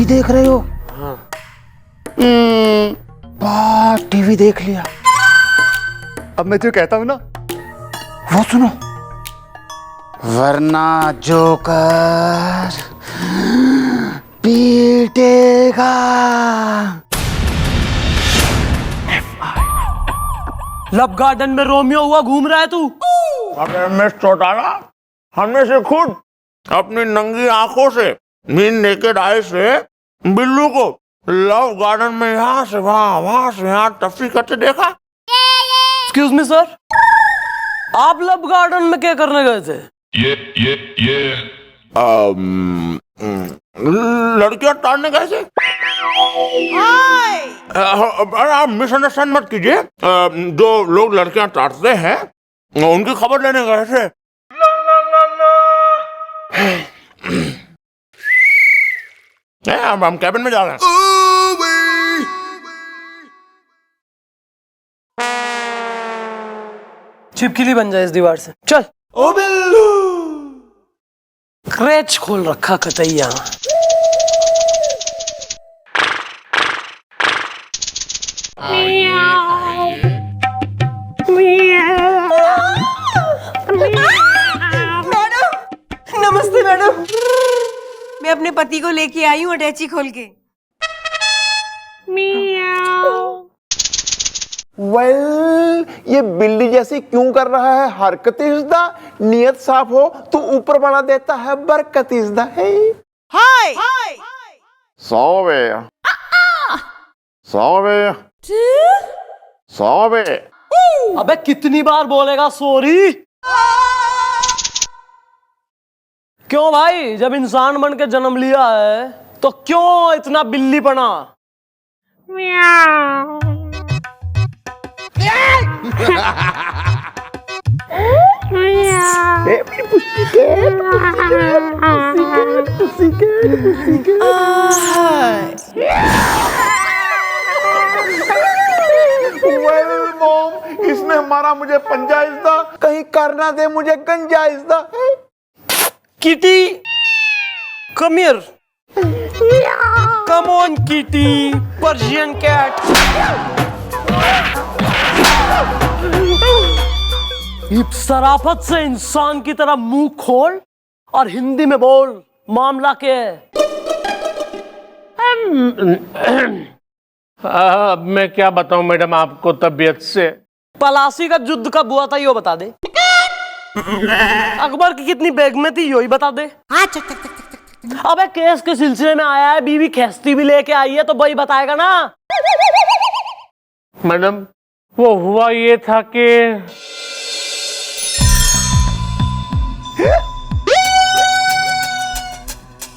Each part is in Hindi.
टीवी देख रहे हो? हाँ। बस टीवी देख लिया। अब मैं जो कहता हूं ना वो सुनो। वरना जोकर पीटेगा। लब गार्डन में रोमियो हुआ घूम रहा है तू? अरे मिस चौटाला, हमने से खुद अपनी नंगी आंखों से मीन नेकेड आई से बिल्लू को लव गार्डन में यहाँ से वहां से यहाँ तफरी करते देखा। एक्सक्यूज मी सर, आप लब गार्डन में क्या करने गए थे? लड़कियां ताड़ने गए थे। अरे आप मिसअंडरस्टैंड मत कीजिए। जो लोग लड़कियां ताड़ते हैं उनकी खबर लेने गए थे। हम कैबिन में जा रहे हैं। छिपकली बन जाए इस दीवार से, चल। ओ बिल्लू, क्रैच खोल रखा कतैया। नमस्ते मैडम, मैं अपने पति को लेके आई हूँ अटैची खोल के। वेल, ये बिल्ली जैसी क्यों कर रहा है हरकत? इज़दा नियत साफ हो तो ऊपर बना देता है बरकत। इज़दा है हाय 100 अबे कितनी बार बोलेगा सॉरी? क्यों भाई, जब इंसान बन के जन्म लिया है तो क्यों इतना बिल्ली बना? वेल मॉम, इसने हमारा मुझे पंजा। इज़दा कहीं करना दे मुझे गंजा। इज़दा kitty, come here. Come on, kitty, Persian cat. इस शराफत से इंसान की तरह मुंह खोल और हिंदी में बोल, मामला क्या है? अब मैं क्या बताऊं मैडम आपको तबीयत से। पलासी का युद्ध कब हुआ था यो बता दे। अकबर की कितनी बेगमें थी यो ही बता दे। अबे केस के सिलसिले में आया है, बीवी खेस्ती भी लेके आई है तो वही बताएगा ना। मैडम वो हुआ ये था कि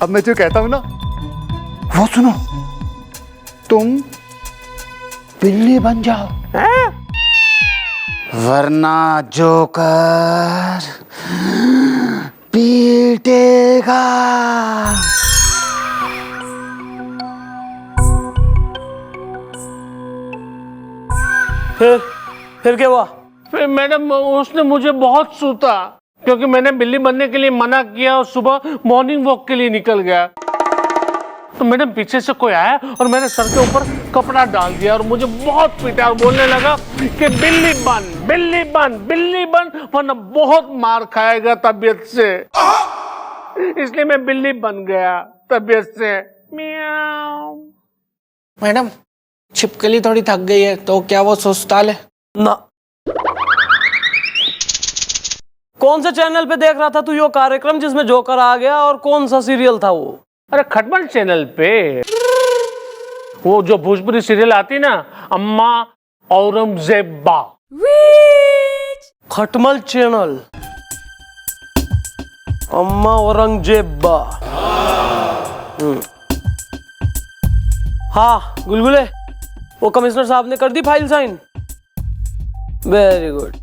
अब मैं जो कहता हूं ना वो सुनो। तुम बिल्ली बन जाओ, वरना जोकर पीटेगा। फिर क्या हुआ? फिर मैडम उसने मुझे बहुत सूता क्योंकि मैंने बिल्ली बनने के लिए मना किया और सुबह मॉर्निंग वॉक के लिए निकल गया। तो मैडम पीछे से कोई आया और मैंने सर के ऊपर कपड़ा डाल दिया और मुझे बहुत पीटा और बोलने लगा कि बिल्ली बन बिल्ली बन बिल्ली बन, वरना बहुत मार खाएगा तबीयत से। इसलिए मैं बिल्ली बन गया तबीयत से। मियाओ। मैडम छिपकली थोड़ी थक गई है तो क्या वो सुस्ताल है? ना। कौन से चैनल पे देख रहा था तू यो कार्यक्रम जिसमें जोकर आ गया, और कौन सा सीरियल था वो? अरे खटमल चैनल पे वो जो भोजपुरी सीरियल आती ना, अम्मा औरंगजेबा। खटमल चैनल, अम्मा औरंगजेबा। हाँ गुलगुले, वो कमिश्नर साहब ने कर दी फाइल साइन? Very good.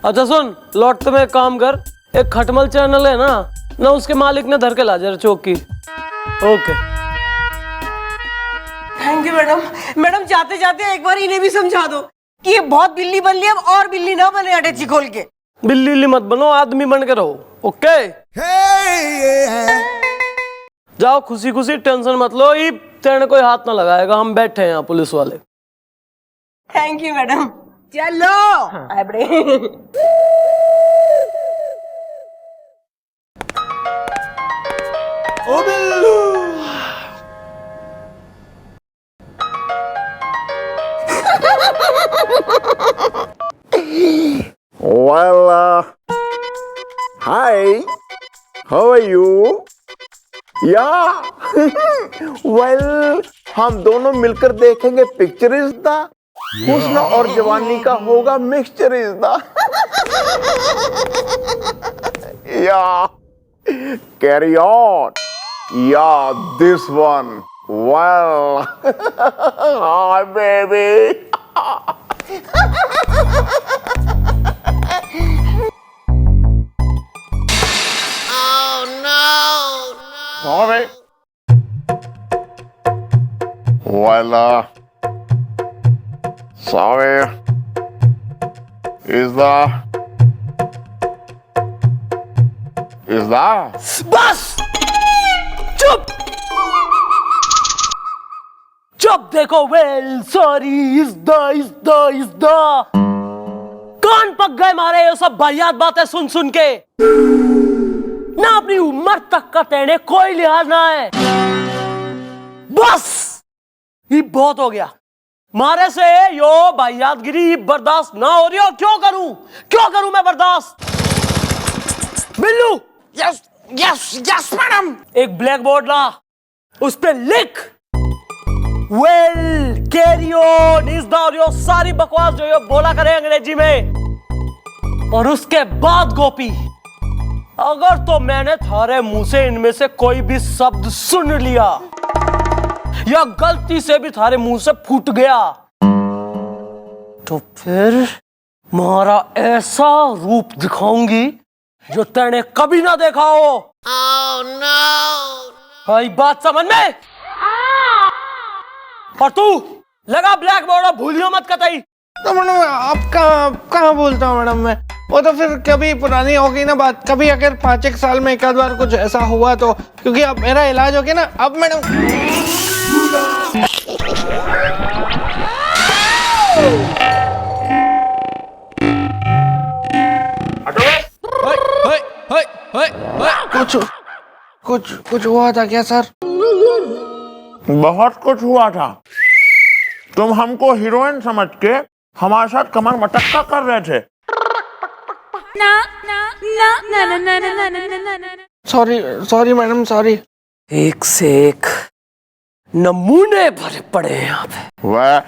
अच्छा सुन, लौट में एक काम कर, एक खटमल चैनल है ना उसके मालिक ने धर के ला जरा चौकी। Okay thank you madam. Madam जाते जाते एक बार इन्हें भी समझा दो कि ये बहुत बिल्ली बन लिया, अब और बिल्ली ना बने अटैची खोल के। बिल्ली मत बनो, आदमी बन के रहो। ओके जाओ खुशी खुशी, टेंशन मत लो, ये तेरे कोई हाथ ना लगाएगा, हम बैठे हैं यहाँ पुलिस वाले। Thank you madam. चलो आबड़े। ओ Billu. Well, hi. How are you? Yeah. Well, हम दोनों मिलकर देखेंगे पिक्चर इज द हुस्न और जवानी का होगा मिक्सचर इज द या कैरी ऑन या this one well hi baby sorry well sorry is that बस चुप चुप। देखो, वेल सॉरी इज द कान पक गए मारे ये सब वाहियात बातें सुन सुन के। ना अपनी उम्र तक का तेने कोई लिहाज ना है। बस ये बहुत हो गया, मारे से यो वाहियातगिरी बर्दाश्त ना हो रही हो। क्यों करूं मैं बर्दाश्त? Billu, yes yes yes madam. एक ब्लैक बोर्ड ला, उस पे लिख well carry on is the, और यो सारी बकवास जो यो बोला करे अंग्रेजी में। और उसके बाद गोपी, अगर तो मैंने थारे मुंह से इनमें से कोई भी शब्द सुन लिया या गलती से भी थारे मुंह से फूट गया तो फिर मारा ऐसा रूप दिखाऊंगी जो तेने कभी ना देखा हो। Oh, no. आई बात समझ में? और तू लगा ब्लैक बोर्ड और भूलियो मत कतई। तो मैडम आप कहाँ बोलता हूँ मैडम मैं, वो तो फिर कभी पुरानी हो गई ना बात। कभी अगर 5-1 साल में एक आध बार कुछ ऐसा हुआ तो, क्योंकि अब मेरा इलाज हो गया ना अब मैडम। कुछ हुआ था क्या सर? बहुत कुछ हुआ था। तुम हमको हीरोइन समझ के हमारे साथ कमर मटक्का कर रहे थे। Sorry madam sorry. एक से एक नमूने भरे पड़े हैं यहाँ पे। वह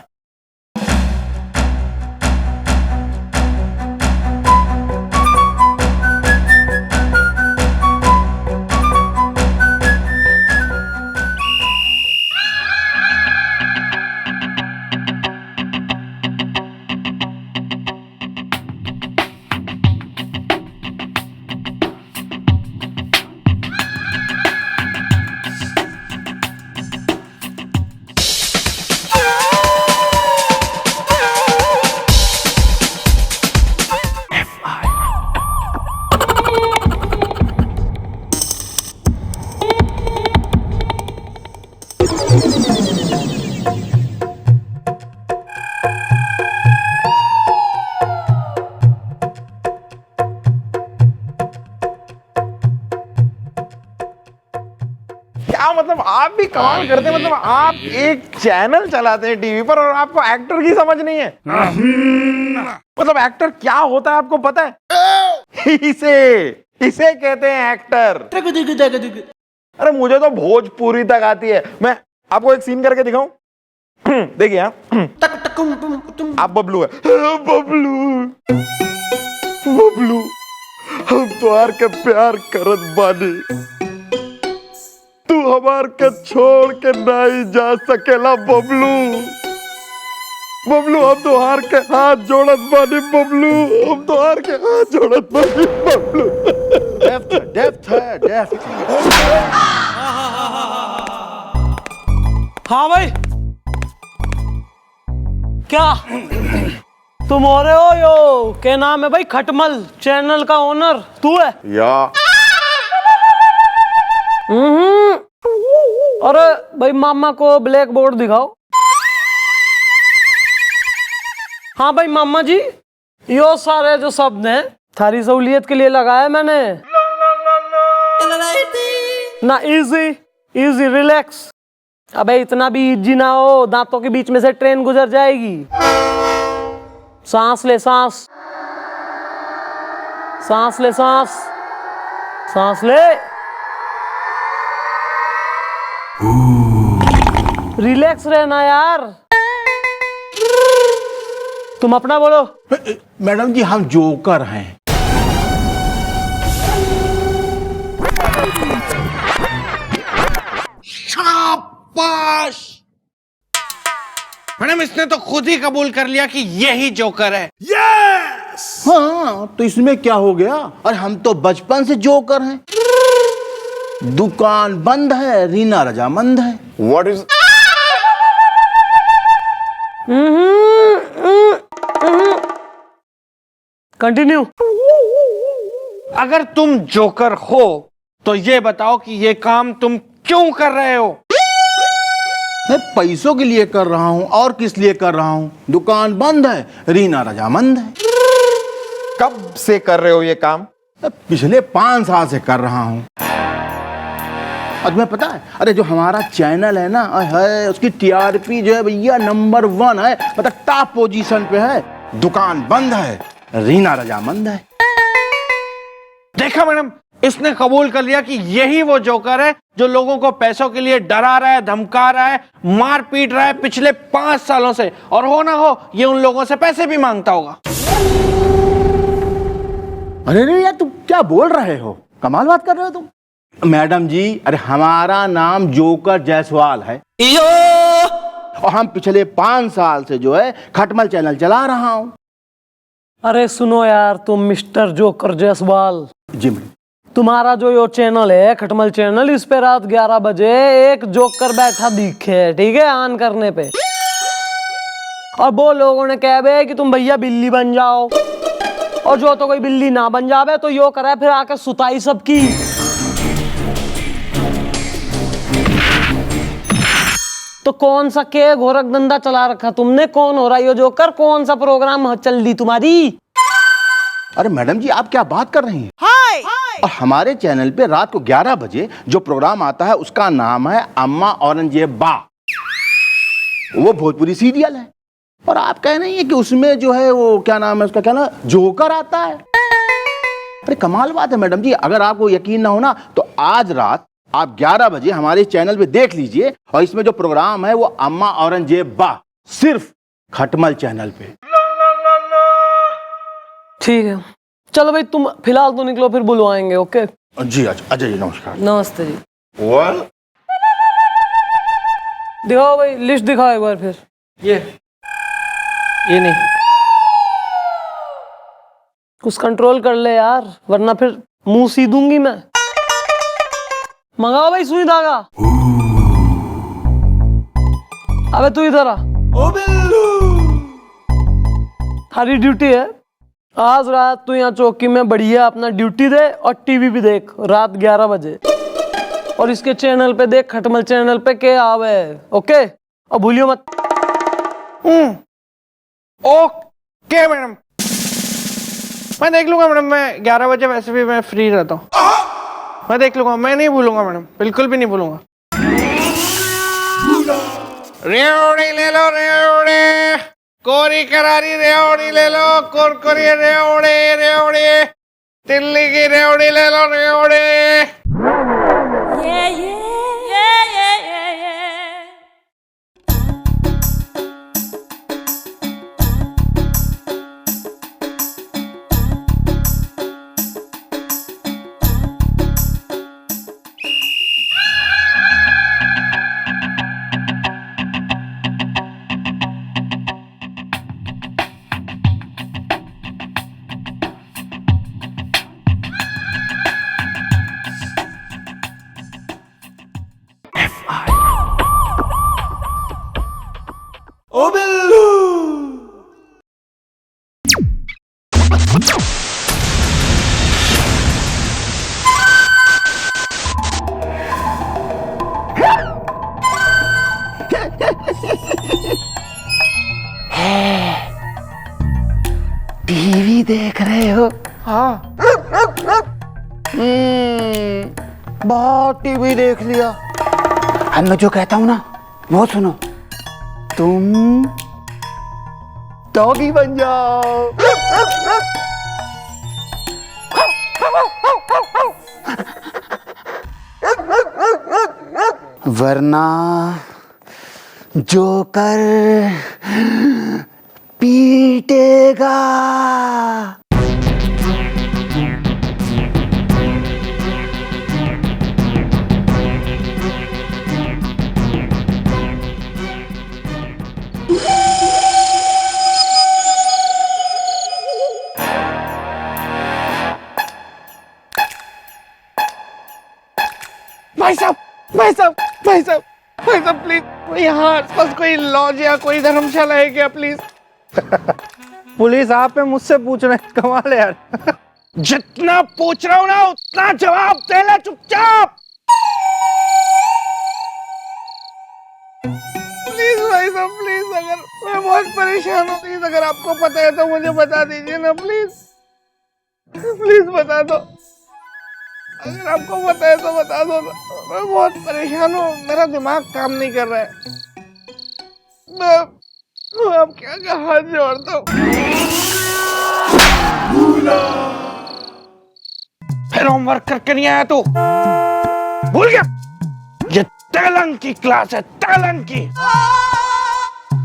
क्या मतलब आप भी कमाल करते हैं। मतलब आप एक चैनल चलाते हैं टीवी पर और आपको एक्टर की समझ नहीं है। मतलब एक्टर क्या होता है आपको पता है? इसे कहते हैं एक्टर। अरे मुझे तो भोजपुरी तक आती है। मैं आपको एक सीन करके दिखाऊं? देखिए आप बबलू है। बबलू हम तोहार के प्यार करत बानी, तू हमार के छोड़ के नहीं जा सकेला बबलू। हम तोहार के हाथ जोड़त बानी बबलू, हम तोहार के हाथ जोड़त बानी बबलू। डेप्थ है डेप्थ। हाँ भाई, क्या तुम हो रहे हो? यो क्या नाम है भाई? खटमल चैनल का ओनर तू है? या और भाई मामा को ब्लैक बोर्ड दिखाओ। हाँ भाई मामा जी, यो सारे जो शब्द हैं थारी सहूलियत के लिए लगाया मैंने। ना इजी इजी रिलैक्स। अबे इतना भी इजी ना हो, दांतों के बीच में से ट्रेन गुजर जाएगी। सांस ले सांस, सांस ले सांस, सांस ले। रिलैक्स रहना यार। तुम अपना बोलो। मैडम जी हम जोकर हैं। शाबाश मैडम, इसने तो खुद ही कबूल कर लिया कि यही जोकर है। हाँ तो इसमें क्या हो गया? अरे हम तो बचपन से जोकर हैं। दुकान बंद है, रीना रजामंद है। What is continue. अगर तुम जोकर हो तो ये बताओ कि ये काम तुम क्यों कर रहे हो? मैं पैसों के लिए कर रहा हूँ, और किस लिए कर रहा हूँ? दुकान बंद है, रीना रजामंद है। कब से कर रहे हो ये काम? पिछले 5 साल से कर रहा हूँ। और तुम्हें पता है, अरे जो हमारा चैनल है ना, है उसकी टीआरपी जो है भैया नंबर 1 है, मतलब टॉप पोजीशन पे है। दुकान बंद है, रीना रजामंद है। देखा मैडम, इसने कबूल कर लिया कि यही वो जोकर है जो लोगों को पैसों के लिए डरा रहा है, धमका रहा है, मार पीट रहा है पिछले 5 सालों से। और हो ना हो ये उन लोगों से पैसे भी मांगता होगा। अरे यार तुम क्या बोल रहे हो? कमाल बात कर रहे हो तुम। मैडम जी, अरे हमारा नाम जोकर जायसवाल है और हम पिछले 5 साल से जो है खटमल चैनल चला रहा हूँ। अरे सुनो यार, तुम मिस्टर जोकर जायसवाल, जी मैडम। तुम्हारा जो यो चैनल है खटमल चैनल, इस पे रात 11 बजे एक जोकर बैठा दिखे, ठीक है, ऑन करने पे। और वो लोगों ने कह बे कि तुम भैया बिल्ली बन जाओ, और जो तो कोई बिल्ली ना बन जावे तो यो करे फिर आके सुताई सबकी। तो कौन सा के गोरख धंधा चला रखा तुमने? कौन हो रहा है यो जोकर? कौन सा प्रोग्राम चल रही तुम्हारी? अरे मैडम जी आप क्या बात कर रही हैं? और हमारे चैनल पे रात को 11 बजे जो प्रोग्राम आता है उसका नाम है अम्मा औरंगजेब बा। वो भोजपुरी सीरियल है, और आप कह रही हैं कि उसमें जो है वो क्या नाम है उसका, क्या नाम, जोकर आता है। अरे कमाल बात है मैडम जी। अगर आपको यकीन ना हो ना तो आज रात आप 11 बजे हमारे चैनल पे देख लीजिए, और इसमें जो प्रोग्राम है वो अम्मा औरंगजेब बा, सिर्फ खटमल चैनल पे। ठीक है, चलो भाई तुम फिलहाल तो निकलो, फिर बुलवाएंगे। ओके जी अच्छा, अजय जी नमस्कार। नमस्ते जी। Well, दिखाओ भाई, लिस्ट दिखाओ एक बार फिर। ये नहीं, कुछ कंट्रोल कर ले यार, वरना फिर मुंह सी दूंगी मैं। मंगाओ भाई सुई धागा। अबे तू इधर आ। हरी ड्यूटी है आज रात, तू यहाँ चौकी में बढ़िया अपना ड्यूटी दे, और टीवी भी देख रात 11 बजे, और इसके चैनल पे देख, खटमल चैनल पे के आवे। ओके, और भूलियो मत। ओके मैडम, मैं देख लूंगा मैडम। मैं 11 बजे वैसे भी मैं फ्री रहता हूँ, मैं देख लूंगा। मैं नहीं भूलूंगा मैडम, बिल्कुल भी नहीं भूलूंगा। रेवड़ी ले लो रेवड़ी, कोरी करारी रेवड़ी ले लो, कुरकुरी रेवड़ी रेवड़ी, तिल्ली की रेवड़ी ले लो रेवड़ी। टीवी देख रहे हो? हाँ। बहुत टीवी देख लिया। अब मैं जो कहता हूं ना वो सुनो, तुम डॉगी बन जाओ। वरना जोकर पीटेगा। भाई साहब, भाई साहब, भाई साहब, भाई साहब, प्लीज यहाँ आसपास कोई लॉज या कोई धर्मशाला है क्या प्लीज? पुलिस आप है, मुझसे पूछ रहे हैं, कमाल है यार। जितना पूछ रहा हूँ ना उतना जवाब दे ले चुपचाप। प्लीज भाई साहब, प्लीज, अगर मैं बहुत परेशान हूँ, प्लीज अगर आपको पता है तो मुझे बता दीजिए ना प्लीज, प्लीज बता दो। अगर आपको पता है तो बता दो ना, मैं बहुत परेशान हूँ, मेरा दिमाग काम नहीं कर रहा है। मैं आपके आगे हाथ जोड़ता हूँ। फिर होमवर्क करके नहीं आया तू? भूल गया? ये तेलंग की क्लास है, तेलंग की।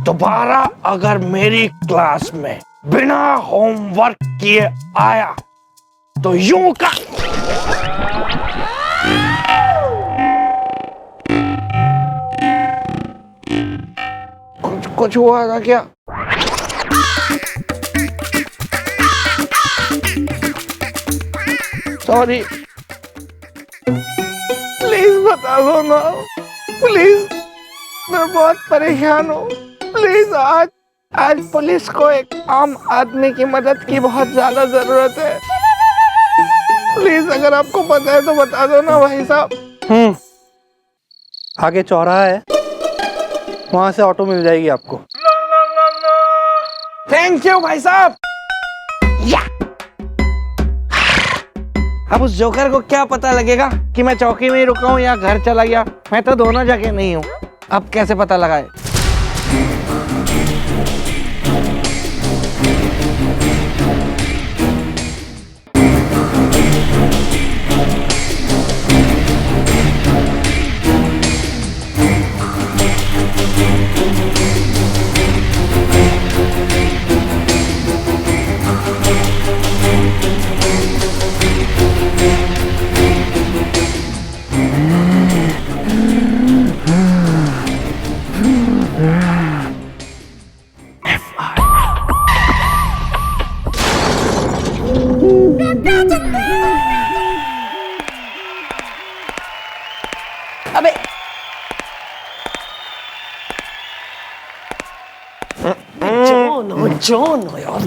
दोबारा अगर मेरी क्लास में बिना होमवर्क किए आया तो यूं का कुछ हुआ था क्या? सॉरी, प्लीज बता दो ना, प्लीज, मैं बहुत परेशान हूँ। प्लीज आज पुलिस को एक आम आदमी की मदद की बहुत ज्यादा जरूरत है। प्लीज अगर आपको पता है तो बता दो ना भाई साहब। आगे चौराहा है, वहां से ऑटो मिल जाएगी आपको। थैंक यू भाई साहब। अब उस जोकर को क्या पता लगेगा कि मैं चौकी में ही रुका हूँ या घर चला गया? मैं तो दोनों जगह नहीं हूँ। अब कैसे पता लगाए? अबे जॉन यार,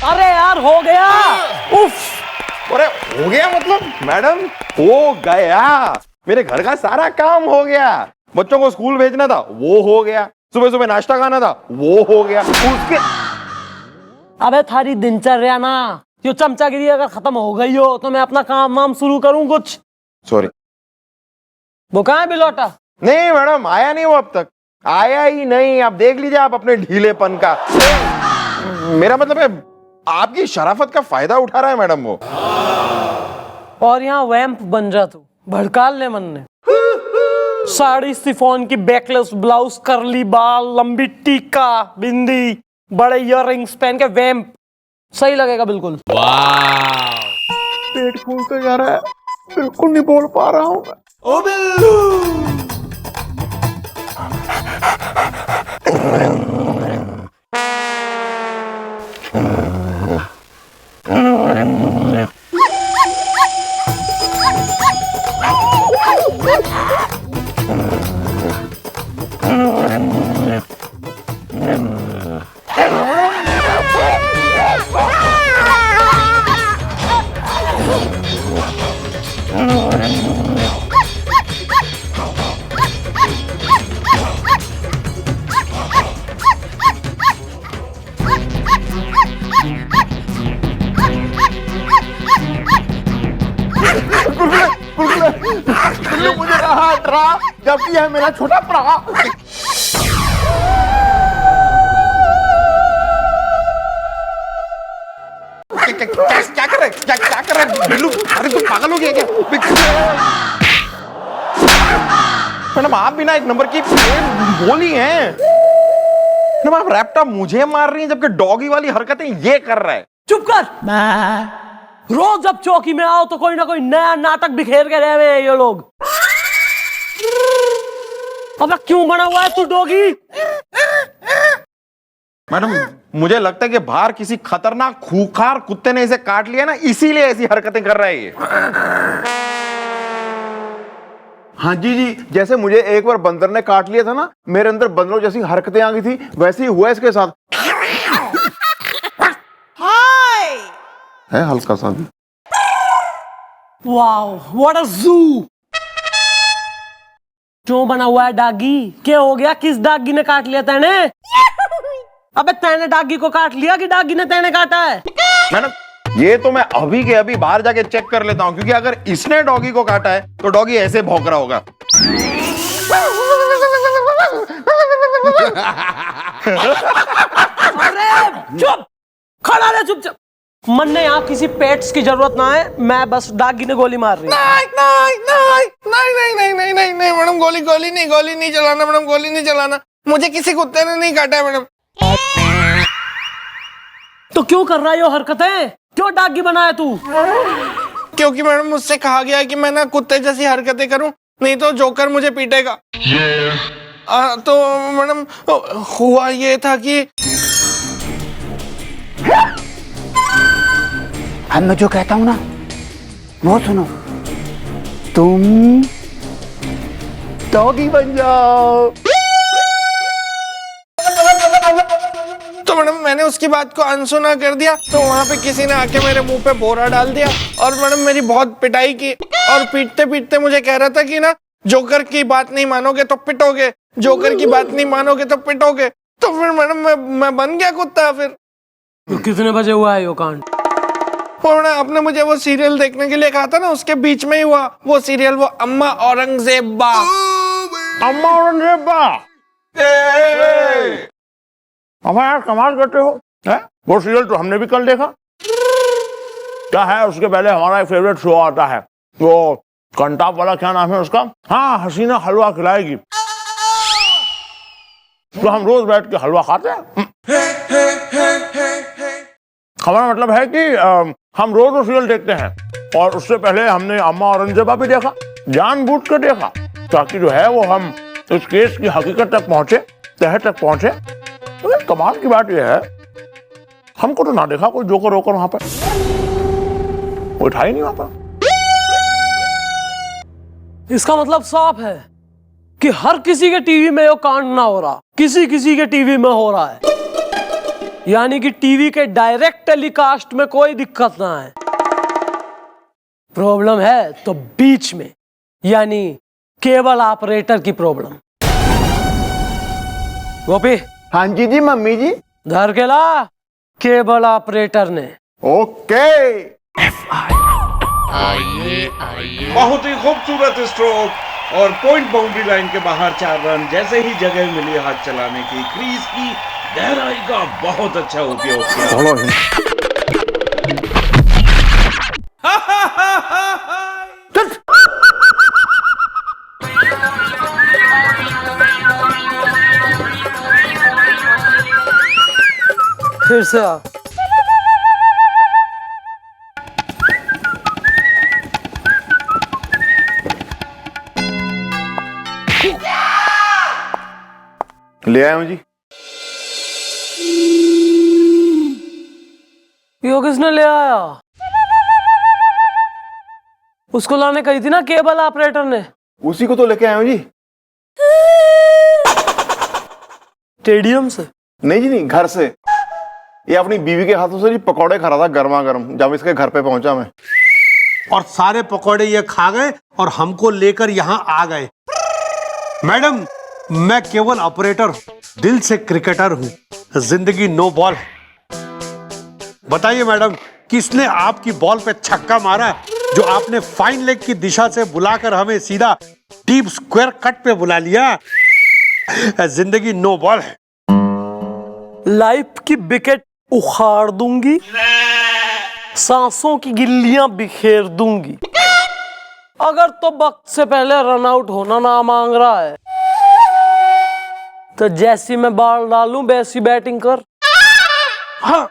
अरे यार हो गया। उफ, अरे हो गया मतलब? मैडम हो गया, मेरे घर का सारा काम हो गया। बच्चों को स्कूल भेजना था वो हो गया, सुबह सुबह नाश्ता खाना था वो हो गया। उसके अबे थारी दिनचर्या ना, जो चमचागिरी अगर खत्म हो गई हो तो मैं अपना काम वाम शुरू करूं कुछ। सॉरी। वो कहाँ है बिलौटा? नहीं मैडम, आया नहीं वो अब तक, आया ही नहीं। आप देख लीजिए आप अपने ढीलेपन का। मेरा मतलब है आपकी शराफत का फायदा उठा रहा है मैडम वो। और यहाँ वैम्प बन जा तू, भड़काल ले मन ने। साड़ी सिफोन की बैकलेस ब्लाउज, करली बाल, लंबी टीका, बिंदी, बड़े इयररिंग्स पहन के वैम्प सही लगेगा बिल्कुल। पेट फूलते जा रहा है, बिल्कुल नहीं बोल पा रहा हूँ। ओ बिल्लू रहा जबकि यह मेरा छोटा भरा। क्या कर रहा है? क्या कर रहा है बिल्लू? अरे तू पागल हो गया क्या? मैडम आप भी ना एक नंबर की बोली हैं। मैडम आप रैप्टा मुझे मार रही हैं जबकि डॉगी वाली हरकतें ये कर रहा है। चुप कर। रोज जब चौकी में आओ तो कोई ना कोई नया नाटक बिखेर के रहे हुए हैं ये लोग। अब क्यों बना हुआ है तू डॉगी? मैडम मुझे लगता है कि बाहर किसी खतरनाक खूंखार कुत्ते ने इसे काट लिया ना, इसीलिए ऐसी हरकतें कर रहा है ये। हाँ जी, जैसे मुझे एक बार बंदर ने काट लिया था ना, मेरे अंदर बंदरों जैसी हरकतें आ गई थी, वैसे ही हुआ इसके साथ। है हल्का सा भी। वाओ व्हाट अ जू। क्यों बना हुआ है डागी? क्या हो गया? किस डागी ने काट लिया तेने? अबे तेने डागी को काट लिया कि डागी ने तेने काटा है? मैडम ये तो मैं अभी के अभी बाहर जाके चेक कर लेता हूं, क्योंकि अगर इसने डॉगी को काटा है तो डॉगी ऐसे भौंक रहा होगा। अरे चुप, खड़ा रहे चुपचाप। मन ने यहाँ किसी पेट्स की जरूरत ना है, मैं बस डागी ने गोली मार रही हूँ। नहीं मैडम, गोली नहीं चलाना मैडम, गोली नहीं चलाना। मुझे किसी कुत्ते ने नहीं काटा है मैडम। तो क्यों कर रहा है ये हरकतें? क्यों डागी बनाया तू? क्योंकि मैडम मुझसे कहा गया है कि मैं ना कुत्ते जैसी हरकतें करूं, नहीं तो जोकर मुझे पीटेगा। तो मैडम हुआ ये था कि अब मैं जो कहता हूं ना वो सुनो, तुम डॉगी बन जाओ। तो मैडम मैंने उसकी बात को अनसुना कर दिया, तो वहां पे किसी ने आके मेरे मुंह पे बोरा डाल दिया और मैडम मेरी बहुत पिटाई की, और पीटते पीटते मुझे कह रहा था कि ना जोकर की बात नहीं मानोगे तो पिटोगे, जोकर की बात नहीं मानोगे तो पिटोगे। तो फिर मैडम मैं बन गया कुत्ता। फिर तो कितने बजे हुआ है यो कांड? और आपने मुझे वो सीरियल देखने के लिए कहा था ना, उसके बीच में ही हुआ वो सीरियल, वो अम्मा औरंगजेबा। अम्मा औरंगजेबा, अम्मा यार कमाल करते हो है? वो सीरियल तो हमने भी कल देखा। क्या है उसके पहले हमारा एक फेवरेट शो आता है, वो कंटाप वाला, क्या नाम है उसका? हाँ, हसीना हलवा खिलाएगी। तो हम रोज बैठ के हलवा खाते हैं। हमारा मतलब है कि हम रोज वो सीरियल देखते हैं, और उससे पहले हमने अम्मा औरंगजेबा भी देखा, जानबूझ कर देखा, ताकि जो है वो हम इस केस की हकीकत तक पहुंचे, तह तक पहुंचे। तो कमाल की बात यह है, हमको तो ना देखा कोई जोकर रोकर वहां पर, वो था ही नहीं वहां पर। इसका मतलब साफ है कि हर किसी के टीवी में यो कांड ना हो रहा, किसी किसी के टीवी में हो रहा है। यानी कि टीवी के डायरेक्ट टेलीकास्ट में कोई दिक्कत ना है, प्रॉब्लम है तो बीच में, यानी केबल ऑपरेटर की प्रॉब्लम। गोपी, हाँ जी मम्मी जी। धर के ला केबल ऑपरेटर ने। ओके। बहुत ही खूबसूरत स्ट्रोक और पॉइंट बाउंड्री लाइन के बाहर 4 रन। जैसे ही जगह मिली हाथ चलाने की, क्रीज की गहराई का बहुत अच्छा उपयोग किया। फिर से आ। ले आया हूं जी। यो किसने ले आया? उसको लाने कही थी ना केबल ऑपरेटर ने। उसी को तो लेके आया हूं जी। स्टेडियम से? नहीं जी नहीं, घर से। ये अपनी बीवी के हाथों से जी पकौड़े खा रहा था गर्मा गर्म, जब इसके घर पे पहुंचा मैं। और सारे पकौड़े ये खा गए और हमको लेकर यहां आ गए। मैडम, मैं केवल ऑपरेटर, दिल से क्रिकेटर हूं। जिंदगी नो बॉल। बताइए मैडम, किसने आपकी बॉल पे छक्का मारा जो आपने फाइन लेग की दिशा से बुलाकर हमें सीधा डीप स्क्वायर कट पे बुला लिया। जिंदगी नो बॉल है। लाइफ की विकेट उखाड़ दूंगी, सांसों की गिल्लियां बिखेर दूंगी। अगर तो वक्त से पहले रन आउट होना ना मांग रहा है तो जैसी मैं बॉल डालूं वैसी बैटिंग कर। हाँ,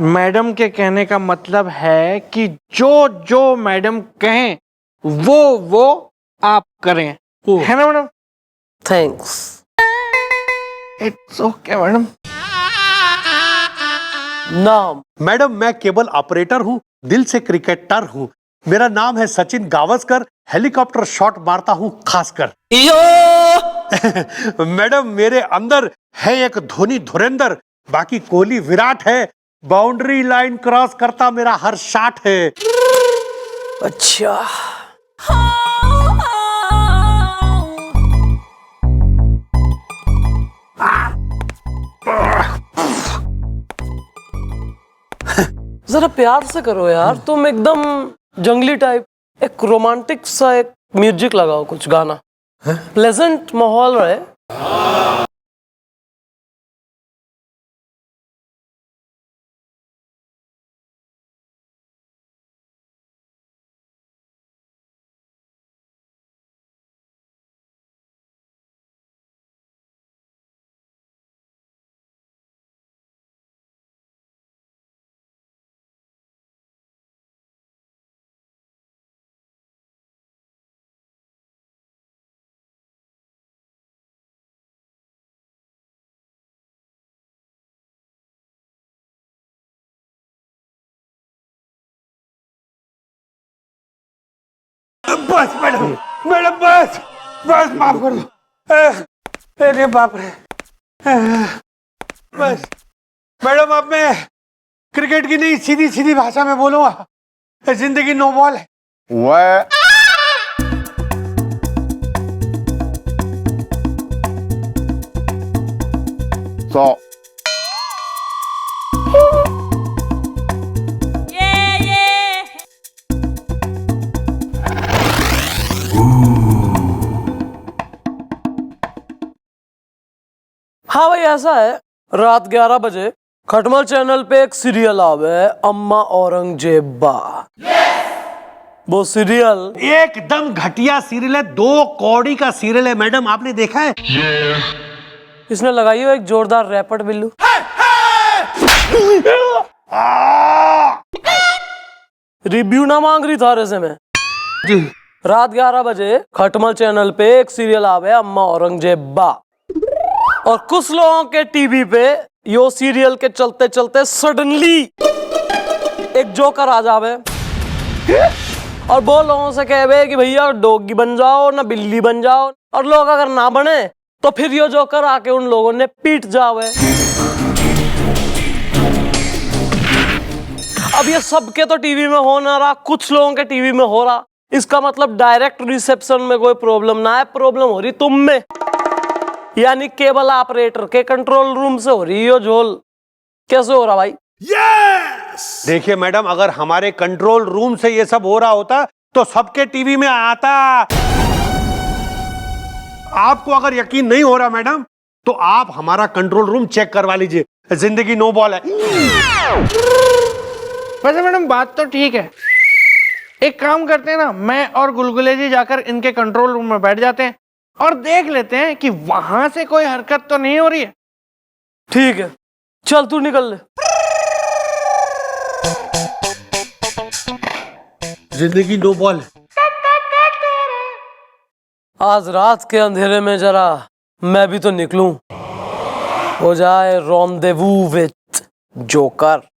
मैडम के कहने का मतलब है कि जो जो मैडम कहें वो आप करें, है ना madam? Thanks. It's okay madam. नाम? मैडम मैं केवल ऑपरेटर हूँ, दिल से क्रिकेटर हूँ। मेरा नाम है सचिन गावस्कर, हेलीकॉप्टर शॉट मारता हूँ खासकर। मैडम मेरे अंदर है एक धोनी धुरंधर, बाकी कोहली विराट है। बाउंड्री लाइन क्रॉस करता मेरा हर शॉट है। अच्छा, जरा प्यार से करो यार, तुम एकदम जंगली टाइप। एक रोमांटिक सा एक म्यूजिक लगाओ, कुछ गाना, प्लेजेंट माहौल रहे। बस मैडम, मैडम बस बस माफ कर दो। अरे बाप रे। बस मैडम, अब मैं क्रिकेट की नहीं सीधी सीधी भाषा में बोलूंगा, जिंदगी नो बॉल है। वह तो हाँ भाई, ऐसा है, रात 11 बजे खटमल चैनल पे एक सीरियल आवे है, अम्मा औरंगजेबा। वो सीरियल एकदम घटिया सीरियल है, 2 कौड़ी का सीरियल है मैडम, आपने देखा है? इसने लगाई हो एक जोरदार रैपट बिल्लू। रिव्यू ना मांग रही थारे से मैं जी। रात 11 बजे खटमल चैनल पे एक सीरियल आवे, अम्मा औरंगजेबा। और कुछ लोगों के टीवी पे यो सीरियल के चलते चलते सडनली एक जोकर आ जावे और वो लोगों से कहे कि भैया डॉगी बन जाओ ना बिल्ली बन जाओ, और लोग अगर ना बने तो फिर यो जोकर आके उन लोगों ने पीट जावे। अब ये सबके तो टीवी में हो ना रहा, कुछ लोगों के टीवी में हो रहा। इसका मतलब डायरेक्ट रिसेप्शन में कोई प्रॉब्लम ना है, प्रॉब्लम हो रही तुम में, यानी केबल ऑपरेटर के कंट्रोल रूम से हो रही हो झोल। कैसे हो रहा भाई? देखिए मैडम, अगर हमारे कंट्रोल रूम से ये सब हो रहा होता तो सबके टीवी में आता। आपको अगर यकीन नहीं हो रहा मैडम, तो आप हमारा कंट्रोल रूम चेक करवा लीजिए, जिंदगी नो बॉल है। वैसे मैडम बात तो ठीक है, एक काम करते हैं ना, मैं और गुलगुले जी जाकर इनके कंट्रोल रूम में बैठ जाते हैं और देख लेते हैं कि वहां से कोई हरकत तो नहीं हो रही है। ठीक है, चल तू निकल ले। जिंदगी नो बॉल है। आज रात के अंधेरे में जरा मैं भी तो निकलूं, हो जाए रॉन्डेवू विथ जोकर।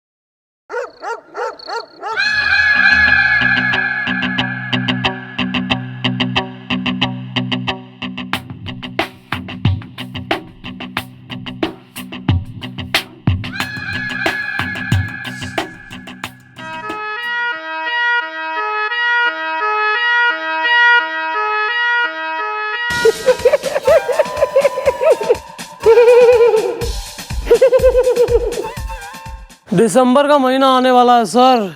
दिसंबर का महीना आने वाला है सर,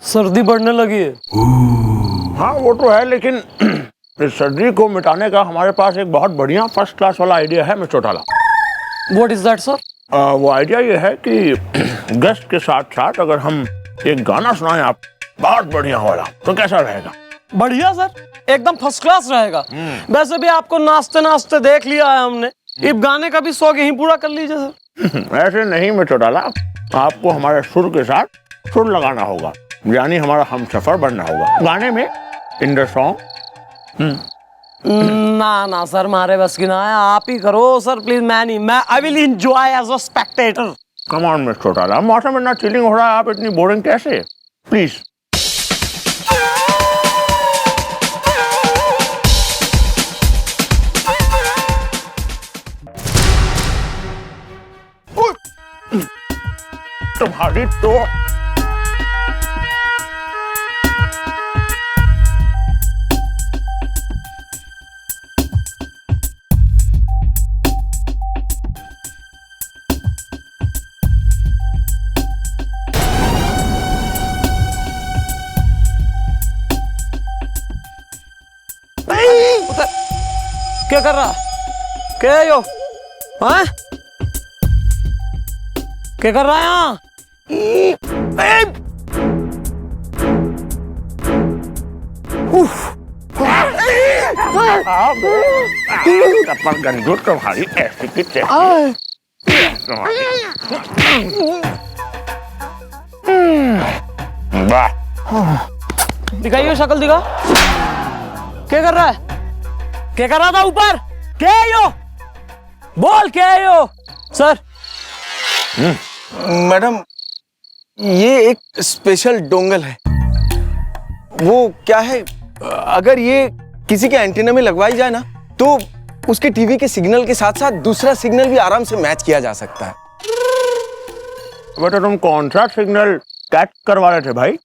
सर्दी बढ़ने लगी है। हाँ वो तो है, लेकिन इस सर्दी को मिटाने का हमारे पास एक बहुत बढ़िया फर्स्ट क्लास वाला आइडिया है mister Chautala. What is that sir? वो आइडिया ये है कि गेस्ट के साथ साथ अगर हम एक गाना सुनाएं आप बहुत बढ़िया वाला, तो कैसा रहेगा? बढ़िया सर, एकदम फर्स्ट क्लास रहेगा। वैसे भी आपको नाचते नाचते देख लिया है हमने, इस गाने का भी शौक यहीं पूरा कर लीजिए सर। ऐसे नहीं मिस्टर चौटाला, आपको हमारे सुर के साथ सुर लगाना होगा, यानी हमारा हम सफर बनना होगा गाने में, इन द सॉन्ग। ना ना सर, मारे बस की ना है, आप ही करो सर प्लीज। मैं I will enjoy as a spectator. Come on mister Chautala, मौसम इतना चिलिंग हो रहा है, आप इतनी बोरिंग कैसे? प्लीज। तुम्हारी तो क्या कर रहा? क्या है यो? हाँ? क्या कर रहा है यहाँ? कपड़ गंदू तुम्हारी ऐसी की तैसी। वाह, दिखाइए शक्ल दिखा। क्या कर रहा है? क्या कर रहा था ऊपर? क्या है यो? बोल क्या है यो? सर मैडम, ये एक स्पेशल डोंगल है। वो क्या है, अगर ये किसी के एंटीना में लगवाई जाए ना, तो उसके टीवी के सिग्नल के साथ साथ दूसरा सिग्नल भी आराम से मैच किया जा सकता है। बेटा तुम कौन सा सिग्नल कैच करवा रहे थे भाई?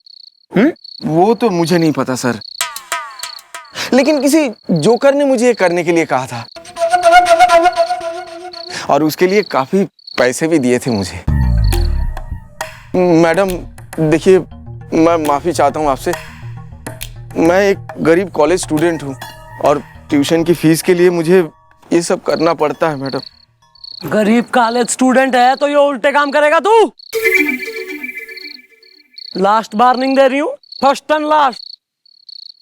वो तो मुझे नहीं पता सर, लेकिन किसी जोकर ने मुझे ये करने के लिए कहा था, और उसके लिए काफी पैसे भी दिए थे मुझे। मैडम देखिए, मैं माफी चाहता हूँ आपसे। मैं एक गरीब कॉलेज स्टूडेंट हूँ, और ट्यूशन की फीस के लिए मुझे ये सब करना पड़ता है मैडम। गरीब कॉलेज स्टूडेंट है तो ये उल्टे काम करेगा तू? लास्ट वार्निंग दे रही हूँ, फर्स्ट एंड लास्ट।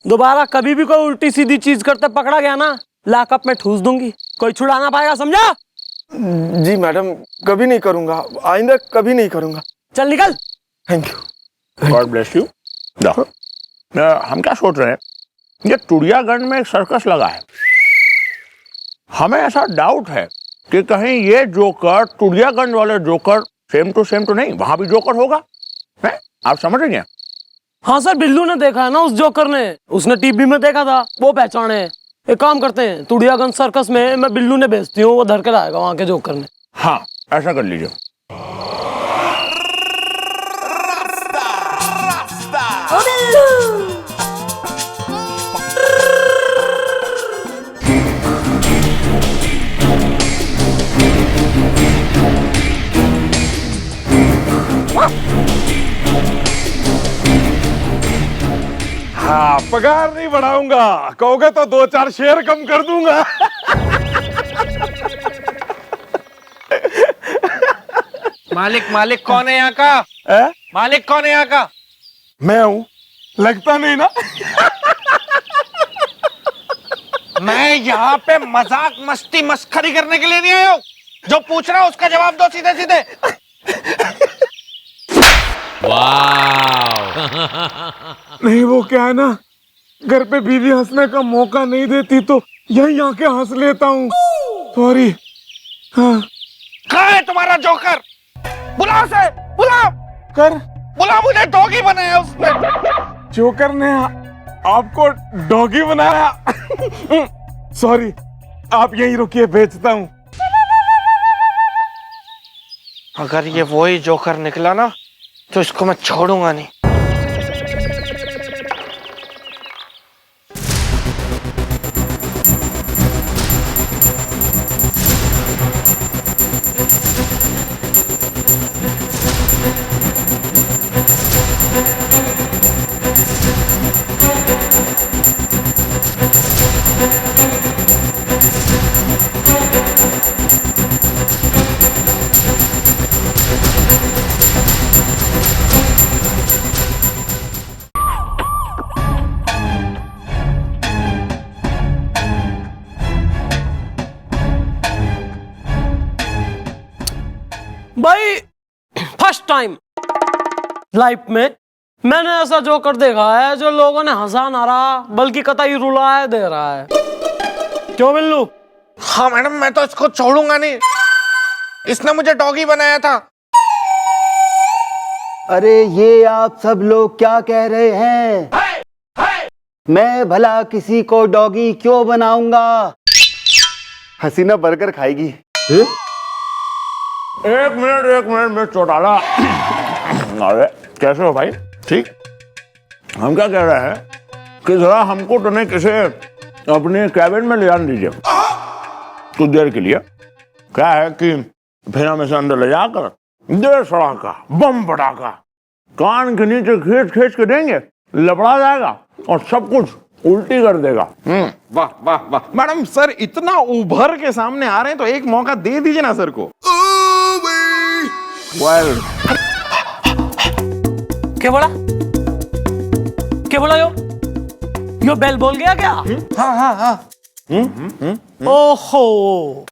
दोबारा कभी भी कोई उल्टी सीधी चीज करते पकड़ा गया ना, लॉकअप में ठूस दूंगी, कोई छुड़ा ना पाएगा, समझा? जी मैडम, कभी नहीं करूँगा, आइंदा कभी नहीं करूँगा। चल निकल। Thank you. God bless you. हम क्या सोच रहे हैं, ये टुड़ियागंज में एक सर्कस लगा है, हमें ऐसा डाउट है कि कहीं ये जोकर टुड़ियागंज वाले जोकर सेम टू नहीं, वहां भी जोकर होगा है? आप समझ रही हैं? हाँ सर, बिल्लू ने देखा है ना उस जोकर ने, उसने टीवी में देखा था, वो पहचाने हैं। एक काम करते हैं, टुड़ियागंज सर्कस में मैं बिल्लू ने भेजती हूँ, वो धर के लाएगा वहां के जोकर ने। हाँ, ऐसा कर लीजिए। हाँ, पगार नहीं बढ़ाऊंगा, कहोगे तो 2-4 शेयर कम कर दूंगा। मालिक कौन है यहाँ का? मालिक कौन है यहाँ का? मैं हूँ, लगता नहीं ना? मैं यहाँ पे मजाक मस्ती मस्खरी करने के लिए नहीं आया हूँ, जो पूछ रहा हूँ उसका जवाब दो सीधे सीधे। नहीं, वो क्या है ना, घर पे बीवी हंसने का मौका नहीं देती तो यही आके हंस लेता हूँ, सॉरी। हाँ। कहाँ है तुम्हारा जोकर? बुलाओ से, बुलाओ कर बुलाओ, मुझे डॉगी बनाया उसने। जोकर ने आपको डॉगी बनाया? सॉरी, आप यहीं रुकिए, भेजता हूँ। अगर ये वही जोकर निकला ना, तो इसको मैं छोड़ूंगा नहीं। भाई फर्स्ट टाइम लाइफ में मैंने ऐसा जोकर देखा है जो लोगों ने हंसा ना रहा बल्कि कतई रुलाए दे रहा है। क्यों बिल्लू? हाँ मैडम, मैं तो इसको छोड़ूंगा नहीं, इसने मुझे डॉगी बनाया था। अरे ये आप सब लोग क्या कह रहे हैं? मैं भला किसी को डॉगी क्यों बनाऊंगा? हसीना बर्गर खाएगी। एक मिनट मैं चौटाला। अरे कैसे हो भाई? ठीक। हम क्या कह रहे हैं कि जरा हमको तो किसी अपने कैबिन में ले जाने दीजिए कुछ देर के लिए। क्या है कि फिर हम इसे अंदर ले जाकर देर सड़ाका बम पटाखा कान के नीचे खींच के देंगे, लपड़ा जाएगा और सब कुछ उल्टी कर देगा। वाह वाह वाह मैडम, सर इतना उभर के सामने आ रहे हैं तो एक मौका दे दीजिए ना सर को। वेल क्या बोला यो बेल बोल गया क्या? हाँ। ओहो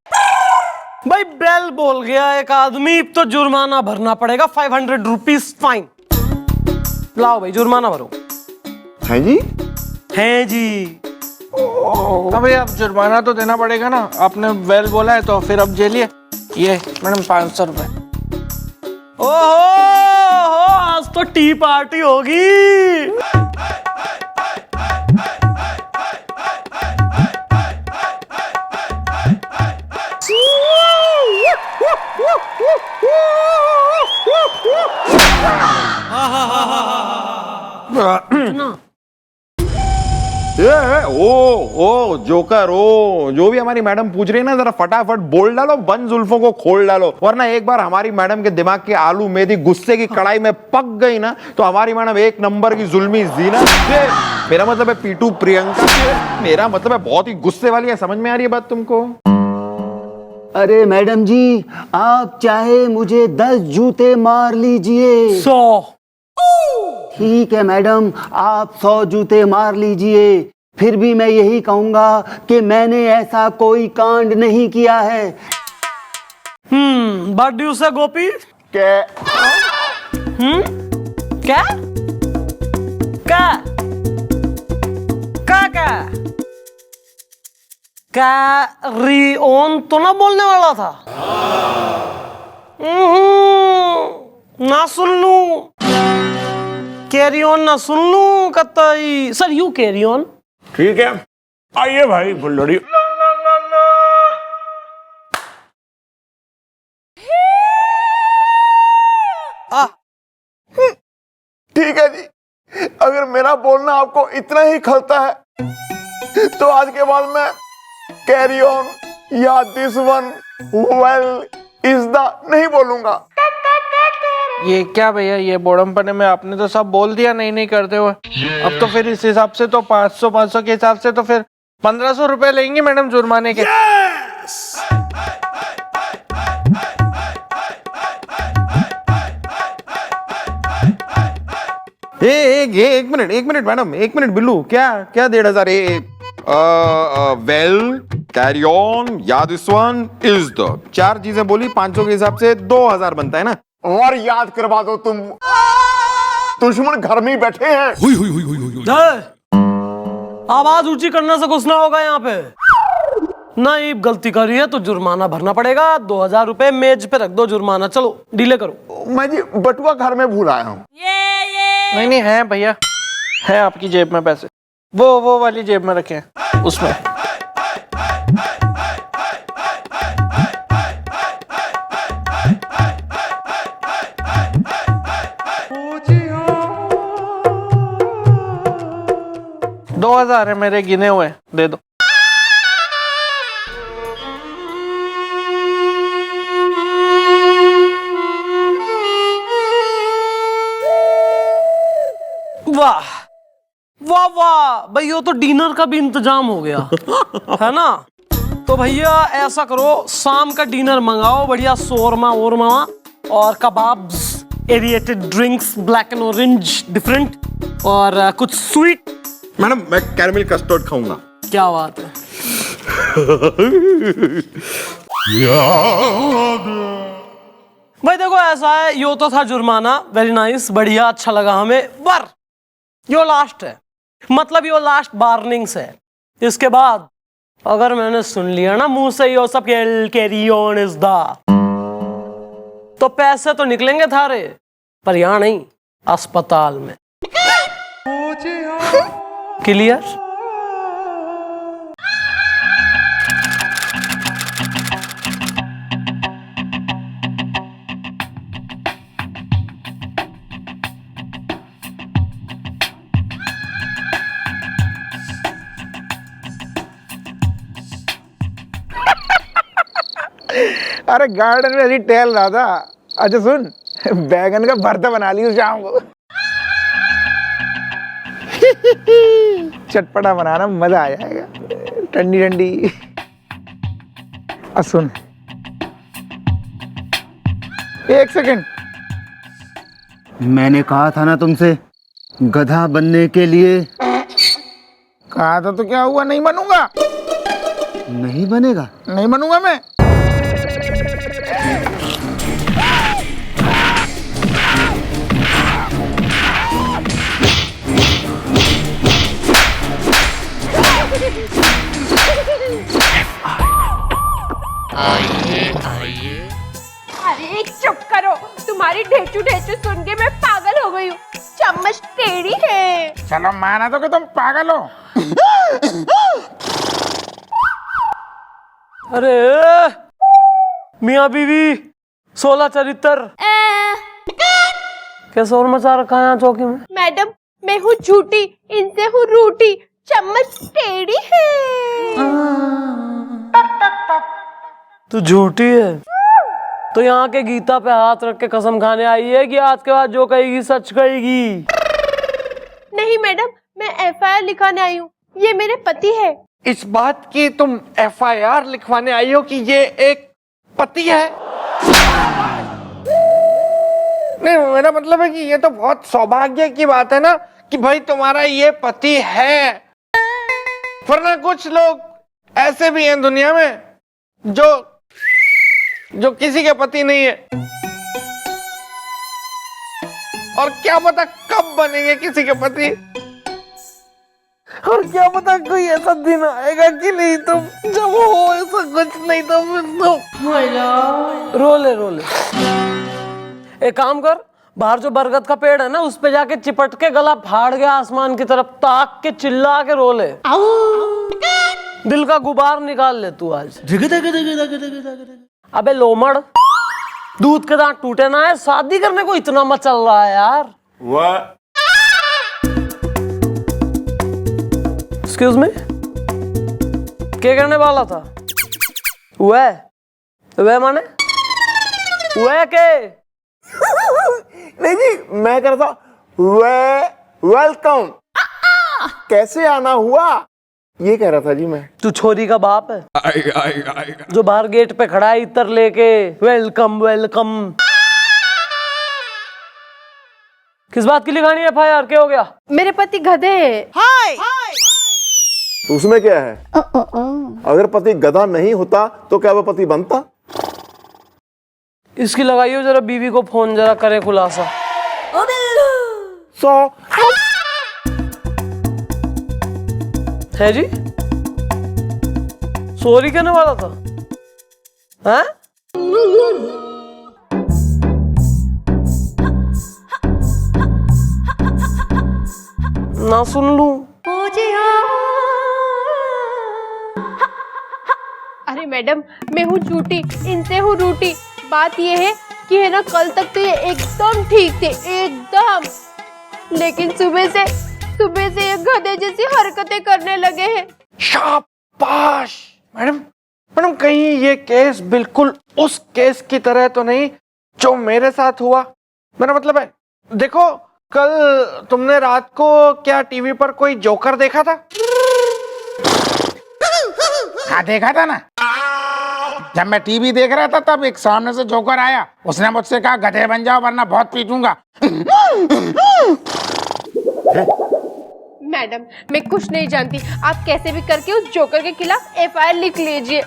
भाई, बेल बोल गया एक आदमी तो जुर्माना भरना पड़ेगा 500 रुपीज फाइन। लाओ भाई जुर्माना भरो। है जी? है जी। अबे अब जुर्माना तो देना पड़ेगा ना, आपने वेल बोला है तो फिर अब जेलिए। ये मैडम 500 रुपए। ओहो आज तो टी पार्टी होगी। ओ जोकर, ओ जो भी हमारी मैडम पूछ रही है ना, जरा फटाफट बोल डालो, बंद जुल्फों को खोल डालो, वरना एक बार हमारी मैडम के दिमाग के आलू मेथी गुस्से की कढ़ाई में पक गई ना तो हमारी मैडम एक नंबर की जुल्मी जीना। मेरा मतलब है पीटू प्रियंका, मेरा मतलब है बहुत ही गुस्से वाली है। समझ में आ रही है बात तुमको? अरे मैडम जी, आप चाहे मुझे 10 जूते मार लीजिए। 100। ठीक है मैडम, आप 100 जूते मार लीजिए, फिर भी मैं यही कहूंगा कि मैंने ऐसा कोई कांड नहीं किया है। व्हाट डू यू से गोपी? क्या? क्या क्या क्या क्या कैरी ऑन तो ना बोलने वाला था? ना सुन लू कैरी ऑन, ना सुन लू कतई। Sir you carry on. ठीक है, आइए भाई फुलझड़ी। ठीक है जी, अगर मेरा बोलना आपको इतना ही खलता है तो आज के बाद मैं कैरी ऑन या this one well is the नहीं बोलूंगा। ये क्या भैया, ये बोड़मपने में आपने तो सब बोल दिया नहीं करते हुए। अब तो फिर इस हिसाब से तो 500 के हिसाब से तो फिर 1500 रुपए लेंगी मैडम जुर्माने के। एक मिनट मैडम, एक मिनट बिल्लू, क्या 1,500? वेल, कैरी ऑन या दिस वन इज द, 4 चीजें बोली, 500 के हिसाब से 2000 बनता है ना। और याद करवा दो, तुम दुश्मन घर में ही बैठे हैं। आवाज ऊंची करने से कुछ ना होगा यहाँ पे। नहीं गलती करी है तो जुर्माना भरना पड़ेगा। 2000 रुपए मेज पे रख दो जुर्माना। चलो डीले करो। मैं जी बटुआ घर में भूल आया हूँ। नहीं है भैया, है आपकी जेब में पैसे, वो वाली जेब में रखे हैं उसमें। दो 2000 है मेरे गिने हुए, दे दो। वाह वाह वाह भैया, तो डिनर का भी इंतजाम हो गया है ना। तो भैया ऐसा करो, शाम का डिनर मंगाओ, बढ़िया शोरमा ओरमा और kebabs, aerated drinks, black and orange different, और कुछ स्वीट। मैडम मैं कैरमेल कस्टर्ड खाऊंगा। क्या बात है। भाई देखो ऐसा है, यो तो था जुर्माना, वेरी नाइस, बढ़िया, अच्छा लगा हमें, पर यो लास्ट है, मतलब यो लास्ट वार्निंग्स है। इसके बाद अगर मैंने सुन लिया ना मुंह से यो सब कैरी ऑन इज द, तो पैसे तो निकलेंगे थारे, पर यहां नहीं, अस्पताल में। क्लियर? अरे गार्डन में अभी टहल रहा था। अच्छा सुन, बैगन का भरता बना लियो शाम को। चटपटा बनाना, मजा आ जाएगा, ठंडी ठंडी। अब सुन, एक सेकंड, मैंने कहा था ना तुमसे, गधा बनने के लिए। कहा था तो क्या हुआ, नहीं बनूंगा। नहीं बनेगा? नहीं बनूंगा मैं। अरे चुप करो, तुम्हारी ढेचू ढेचू सुन के मैं पागल हो गई हूँ। चम्मच टेढ़ी है। चलो माना तो कि तुम पागल हो। अरे मियाँ बीवी 16 चरित्र कैसे और मचा रखा है यहाँ चौकी में। मैडम मैं हूँ झूठी, इनसे हूँ रूठी, चम्मच टेढ़ी है। तू झूठी है तो यहाँ के गीता पे हाथ रख के कसम खाने आई है कि आज के बाद जो कहेगी सच कहेगी। नहीं मैडम, मैं एफआईआर लिखाने आई हूँ, ये मेरे पति है। इस बात की तुम एफआईआर लिखवाने आई हो कि ये एक पति है? नहीं, मेरा मतलब है कि ये तो बहुत सौभाग्य की बात है ना कि भाई तुम्हारा ये पति है, वरना कुछ लोग ऐसे भी हैं दुनिया में जो किसी के पति नहीं है, और क्या पता कब बनेंगे किसी के पति, और क्या पता कोई ऐसा दिन आएगा कि नहीं तो जब हो ऐसा कुछ नहीं तो फिर तो रोले रोले। एक काम कर, बाहर जो बरगद का पेड़ है ना उस पे जाके चिपट के गला फाड़ गया आसमान की तरफ ताक के चिल्ला के रोले। दिल का गुबार निकाल ले तू आज। अबे लोमड़, दूध के दांत टूटे ना है, शादी करने को इतना मचल रहा है यार। एक्सक्यूज मी, क्या करने वाला था? वह माने वह के? नहीं जी, मैं कर रहा था वेलकम, कैसे आना हुआ ये कह रहा था जी मैं। तू छोरी का बाप है जो बाहर गेट पे खड़ा है इतर लेके वेलकम वेलकम। किस बात की लिखानी है एफआईआर? क्या हो गया? मेरे पति गधे हैं। तो उसमें क्या है? अगर पति गधा नहीं होता तो क्या वह पति बनता? इसकी लगाइयो जरा बीवी को फोन, जरा करे खुलासा। है जी, सॉरी कहने वाला था? हैं? ना सुन लूं? अरे मैडम मैं हूँ झूठी, इनसे हूँ रूठी। बात ये है कि है ना, कल तक तो ये एकदम ठीक थे, एकदम, लेकिन सुबह से ये गधे जैसी हरकतें करने लगे हैं। शाबाश मैडम, कहीं ये केस बिल्कुल उस केस की तरह तो नहीं जो मेरे साथ हुआ? मेरा मतलब है, देखो कल तुमने रात को क्या टीवी पर कोई जोकर देखा था? हाँ देखा था ना, जब मैं टीवी देख रहा था तब एक सामने से जोकर आया, उसने मुझसे कहा गधे बन जाओ वरना बहुत पीटूंगा। मैडम मैं कुछ नहीं जानती, आप कैसे भी करके उस जोकर के खिलाफ एफआईआर लिख लीजिए,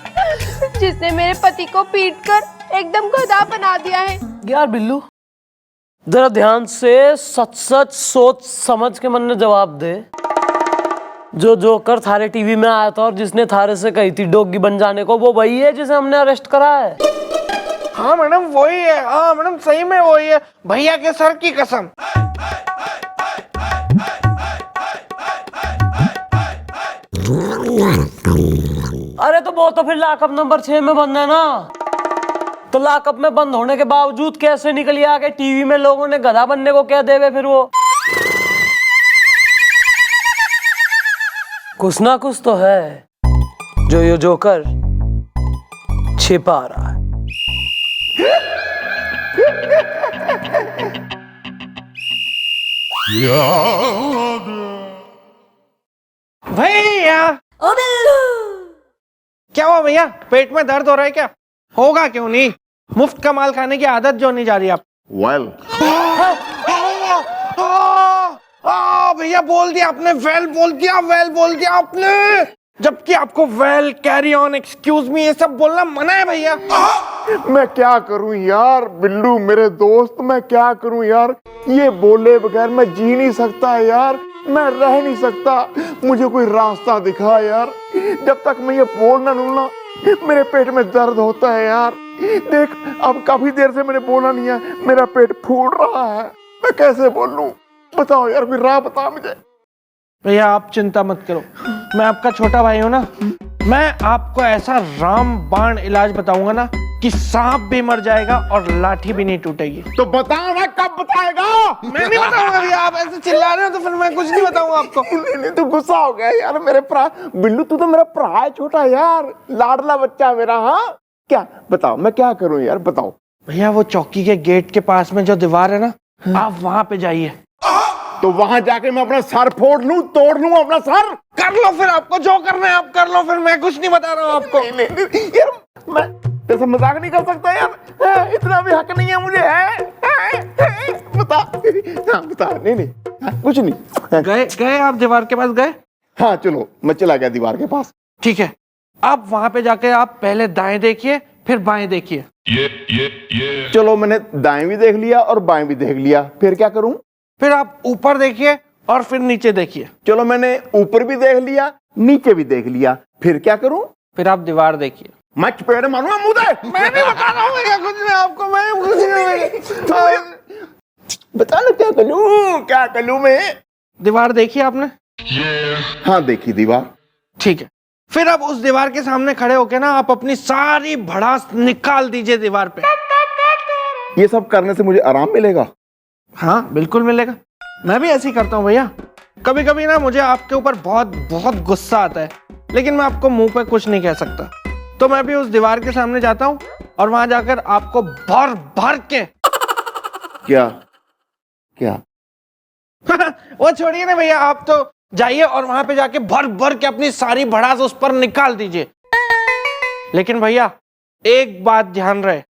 जिसने मेरे पति को पीटकर एकदम गधा बना दिया है। यार बिल्लू, जरा ध्यान से सच सच सोच समझ के मन में जवाब दे। जो जोकर थारे टीवी में आया था और जिसने थारे से कही थी डॉगी बन जाने को, वो वही है जिसे हमने अरेस्ट करा है? हाँ मैडम वही है, हाँ मैडम सही में वही है, भैया के सर की कसम। अरे तो वो तो फिर लॉकअप नंबर 6 में बंद है ना। तो लॉकअप में बंद होने के बावजूद कैसे निकल आके टीवी में लोगों ने गधा बनने को क्या देवे फिर वो? कुछ ना कुछ तो है जो ये जोकर छिपा रहा है। भैया क्या हुआ भैया, पेट में दर्द हो रहा है क्या? होगा क्यों नहीं, मुफ्त का माल खाने की आदत जो नहीं जा रही आप। वेल भैया बोल दिया आपने, वेल बोल दिया, वेल बोल दिया आपने, जबकि आपको well, carry on, excuse me ये सब बोलना मना है भैया। मैं क्या करूं यार बिल्लू मेरे दोस्त, मैं क्या करूं यार, ये बोले बगैर मैं जी नहीं सकता यार, मैं रह नहीं सकता, मुझे कोई रास्ता दिखा यार। जब तक मैं ये बोल ना लूं ना मेरे पेट में दर्द होता है यार। देख अब काफी देर से मैंने बोला नहीं है, मेरा पेट फूल रहा है, मैं कैसे बोल लूं? बताओ यार, कोई राह बता मुझे। भैया आप चिंता मत करो, मैं आपका छोटा भाई हूं ना, मैं आपको ऐसा रामबाण इलाज बताऊंगा ना कि सांप भी मर जाएगा और लाठी भी नहीं टूटेगी। तो बताओ ना कब बताएगा? मैं नहीं बताऊंगा भैया, आप ऐसे चिल्ला रहे हो तो फिर मैं कुछ नहीं बताऊंगा आपको। नहीं तू गुस्सा हो गया यार मेरे भरा बिल्लू, तू तो मेरा भरा है छोटा यार, लाडला बच्चा मेरा। हाँ क्या बताओ, मैं क्या करूं यार बताओ। भैया वो चौकी के गेट के पास में जो दीवार है ना, आप वहां पे जाइए। तो वहां जाके मैं अपना सर फोड़ लूं, तोड़ लूं अपना सर? कर लो फिर, आपको जो करना है आप कर लो, फिर मैं कुछ नहीं बता रहा हूँ आपको। नहीं, यार मैं जैसे मजाक नहीं कर सकता यार, इतना भी हक नहीं है मुझे। बता हाँ, बता। नहीं कुछ नहीं। गए आप दीवार के पास गए? हाँ चलो मैं चला गया दीवार के पास। ठीक है, आप वहां पे जाके आप पहले दाएं देखिए फिर बाएं देखिए। चलो मैंने दाएं भी देख लिया और बाएं भी देख लिया, फिर क्या करूं? फिर आप ऊपर देखिए और फिर नीचे देखिए। चलो मैंने ऊपर भी देख लिया नीचे भी देख लिया, फिर क्या करूं? फिर आप दीवार देखिए। मैं चपेड़ मारूंगा मुंह पे। मैं नहीं बता रहा हूँ भैया कुछ नहीं आपको, मैं कुछ नहीं। बता ना क्या करूं मैं? दीवार देखी आपने? हाँ देखी दीवार। ठीक है, फिर अब उस दीवार के सामने खड़े होके ना आप अपनी सारी भड़ास निकाल दीजिए दीवार पे। ये सब करने से मुझे आराम मिलेगा? हाँ बिल्कुल मिलेगा, मैं भी ऐसे ही करता हूँ भैया। कभी कभी ना मुझे आपके ऊपर बहुत बहुत गुस्सा आता है, लेकिन मैं आपको मुंह पे कुछ नहीं कह सकता, तो मैं भी उस दीवार के सामने जाता हूँ और वहां जाकर आपको भर भर के क्या क्या वो छोड़िए ना भैया, आप तो जाइए और वहां पे जाके भर भर के अपनी सारी भड़ास उस पर निकाल दीजिए। लेकिन भैया एक बात ध्यान रहे,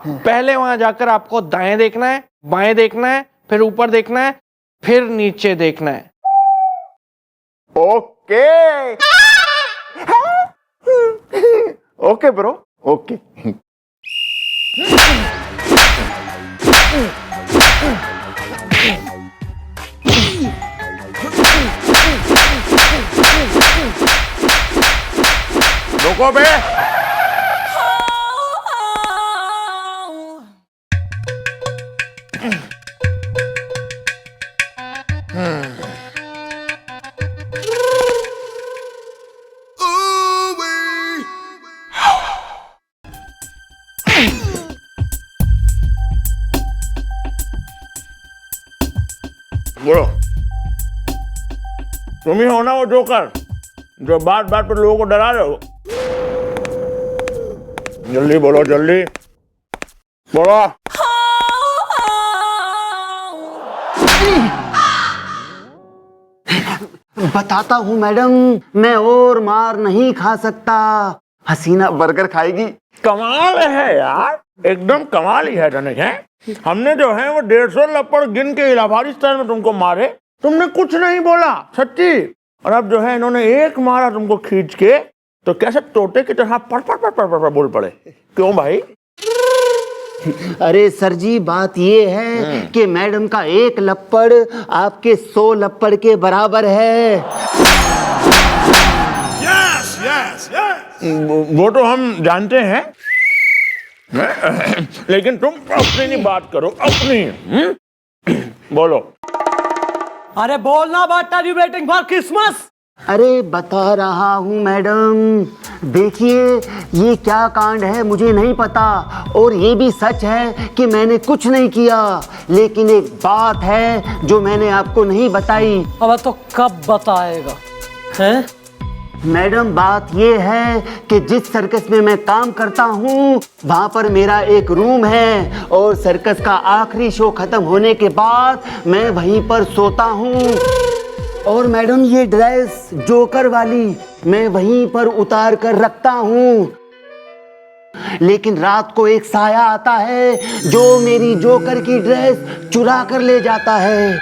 पहले वहां जाकर आपको दाएं देखना है, बाएं देखना है, फिर ऊपर देखना है, फिर नीचे देखना है। Okay okay bro, okay. रुको बे। बोलो, तुम ही हो ना वो जोकर जो बात बात पर लोगों को डरा रहे हो? जल्दी बोलो, जल्दी बोलो। बताता हूँ मैडम, मैं और मार नहीं खा सकता। हसीना बर्गर खाएगी। कमाल है यार, एकदम कमाल ही है धनेश है। हमने जो है वो 150 लपड़ गिन के इलाहाबादी स्टाइल में तुमको मारे, तुमने कुछ नहीं बोला सच्ची। और अब जो है इन्होंने एक मारा तुमको खींच के, तो कैसे तोते की तरह पड़ पड़ पड़ पड़ पड़ बोल पड़े। क्यों भाई? अरे सर जी, बात ये है कि मैडम का एक लप्पड़ आपके 100 लप्पड़ के बराबर है। वो तो हम जानते हैं, लेकिन तुम अपनी बात करो, अपनी। बोलो। अरे बोलना, what are you waiting for Christmas? अरे बता रहा हूँ मैडम, देखिए ये क्या कांड है मुझे नहीं पता, और ये भी सच है कि मैंने कुछ नहीं किया, लेकिन एक बात है जो मैंने आपको नहीं बताई। अब तो कब बताएगा? हैं? मैडम बात ये है कि जिस सर्कस में मैं काम करता हूँ वहाँ पर मेरा एक रूम है, और सर्कस का आखिरी शो खत्म होने के बाद मैं वहीं पर सोता हूँ। और मैडम ये ड्रेस जोकर वाली मैं वहीं पर उतार कर रखता हूँ, लेकिन रात को एक साया आता है जो मेरी जोकर की ड्रेस चुरा कर ले जाता है।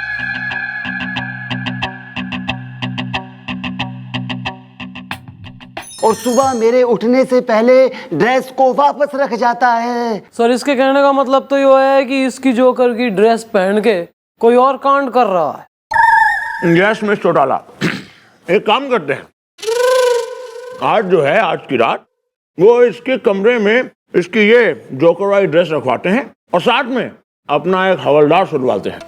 और सुबह मेरे उठने से पहले ड्रेस को वापस रख जाता है। सर, इसके कहने का मतलब तो ये है कि इसकी जोकर की ड्रेस पहन के कोई और कांड कर रहा है। यस मिस चौटाला, एक काम करते हैं, आज जो है आज की रात वो इसके कमरे में इसकी ये जोकर वाली ड्रेस रखवाते हैं, और साथ में अपना एक हवलदार सुलवाते हैं।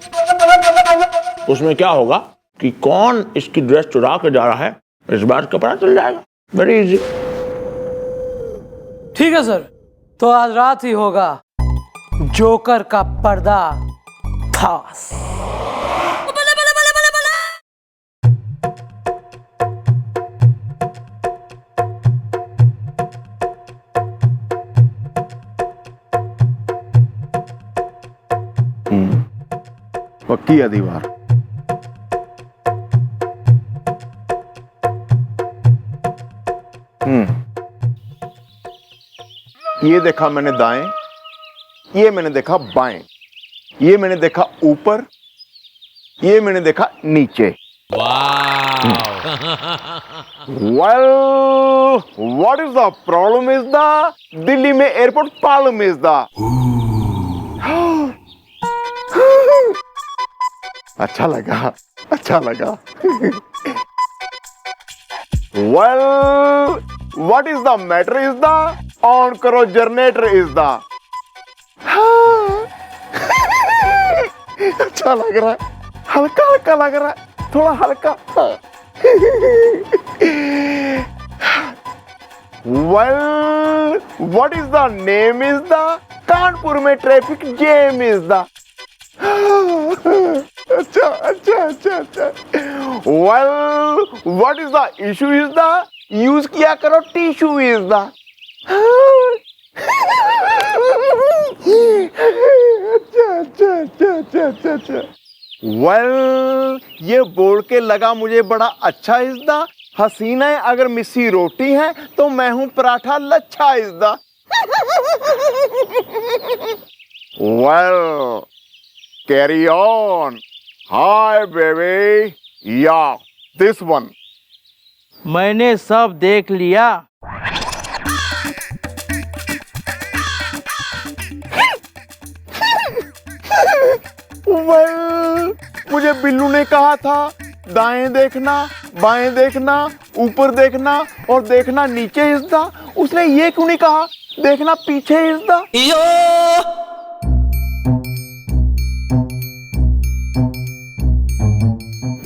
उसमें क्या होगा कि कौन इसकी ड्रेस चुरा के जा रहा है इस बात का पता चल जाएगा। Very easy. ठीक है सर, तो आज रात ही होगा जोकर का पर्दा फास। पक्की है दीवार। ये देखा मैंने दाएं, ये मैंने देखा बाएं, ये मैंने देखा ऊपर, ये मैंने देखा नीचे। Well, what is the problem is the Delhi में एयरपोर्ट प्रॉब्लम इज द। अच्छा लगा, अच्छा लगा। Well, what is the matter is the on करो जनरेटर इज द। अच्छा लग रहा है, हल्का हल्का लग रहा है, थोड़ा हल्का। Well, what is the name is the Kanpur में ट्रैफिक जैम इज द। अच्छा अच्छा अच्छा अच्छा। Well, what is the issue is the use किया करो टिश्यू इज द। अच्छा अच्छा अच्छा अच्छा अच्छा अच्छा। वेल, ये बोल के लगा मुझे बड़ा अच्छा इज द हसीना है अगर मिस्सी रोटी है तो मैं हूं paratha lachha is the. Well, carry on. Hi baby, yeah this one. मैंने सब देख लिया। वेल, मुझे बिल्लू ने कहा था दाएं देखना, बाएं देखना, ऊपर देखना और देखना नीचे हिस्सा। उसने ये क्यों नहीं कहा देखना पीछे हिस्सा?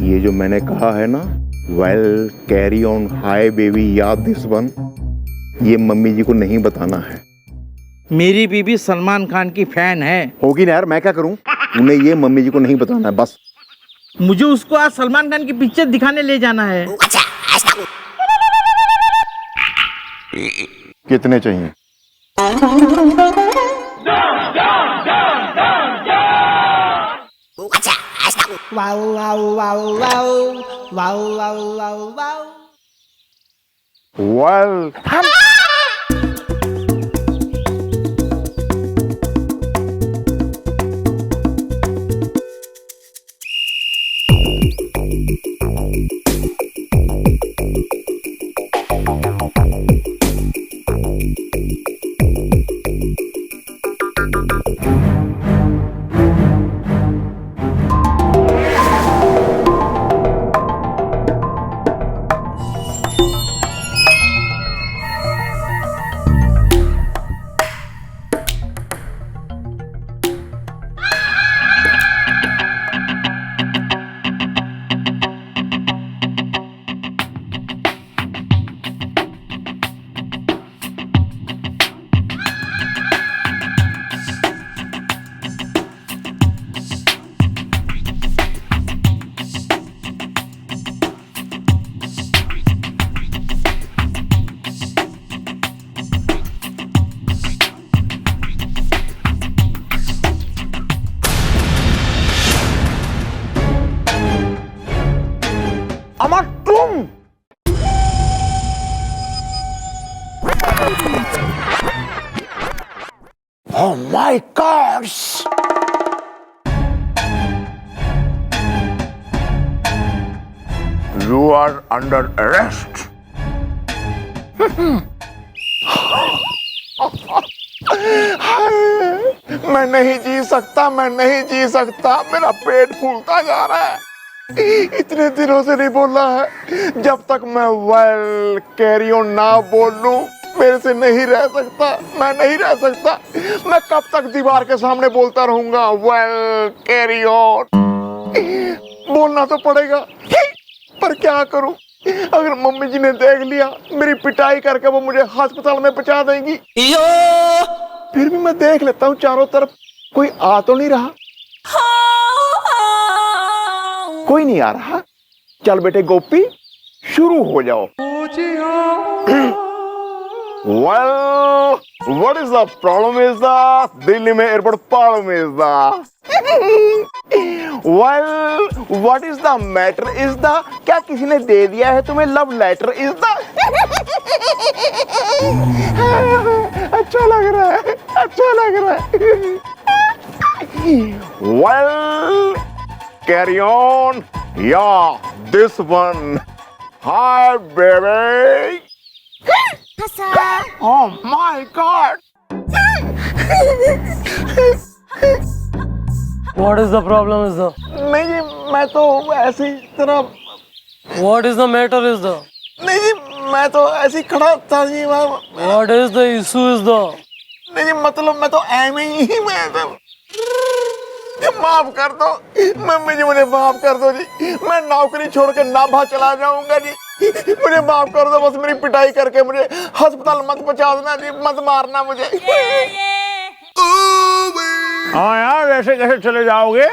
ये जो मैंने कहा है ना, well carry on hi baby याद दिस वन, ये मम्मी जी को नहीं बताना है। मेरी बीबी सलमान खान की फैन है। होगी ना यार, मैं क्या करूं? उन्हें ये मम्मी जी को नहीं बताना है बस। मुझे उसको आज सलमान खान की पिक्चर दिखाने ले जाना है। कितने चाहिए? Well, Oh my God! You are under arrest. मैं नहीं जी सकता, मैं नहीं जी सकता, मेरा पेट फूलता जा रहा है। इतने दिनों से नहीं बोला है, जब तक मैं वेल कैरी ऑन ना बोल लूं मेरे से नहीं रह सकता, मैं नहीं रह सकता। मैं कब तक दीवार के सामने बोलता रहूंगा वेल कैरी ऑन? बोलना तो पड़ेगा, पर क्या करूं? अगर मम्मी जी ने देख लिया मेरी पिटाई करके वो मुझे अस्पताल में पहुंचा देंगी। फिर भी मैं देख लेता हूँ चारों तरफ कोई आ तो नहीं रहा। कोई नहीं आ रहा। चल बेटे गोपी शुरू हो जाओ। Well, what is the problem is the Delhi में airport problem is the well, what is the matter is the क्या किसी ने दे दिया है तुम्हें लव लेटर is the अच्छा लग रहा है, अच्छा लग रहा है। Well, carry on, yeah, this one. Hi, baby. Oh my God! What is the problem is the? नहीं जी, मैं तो ऐसे ही तरह। What is the matter is the? नहीं जी, मैं तो ऐसे ही खड़ा था जी। What is the issue is the? नहीं जी, मतलब मैं तो ऐਵੇਂ ही मैं तो माफ कर दो मम्मी जी, मुझे माफ कर दो जी। मैं नौकरी छोड़ के नाभा चला जाऊंगा जी। मुझे माफ कर दो, बस मेरी पिटाई करके मुझे अस्पताल मत पहुंचा देना जी, मत मारना मुझे। हाँ यार, ऐसे कैसे चले जाओगे?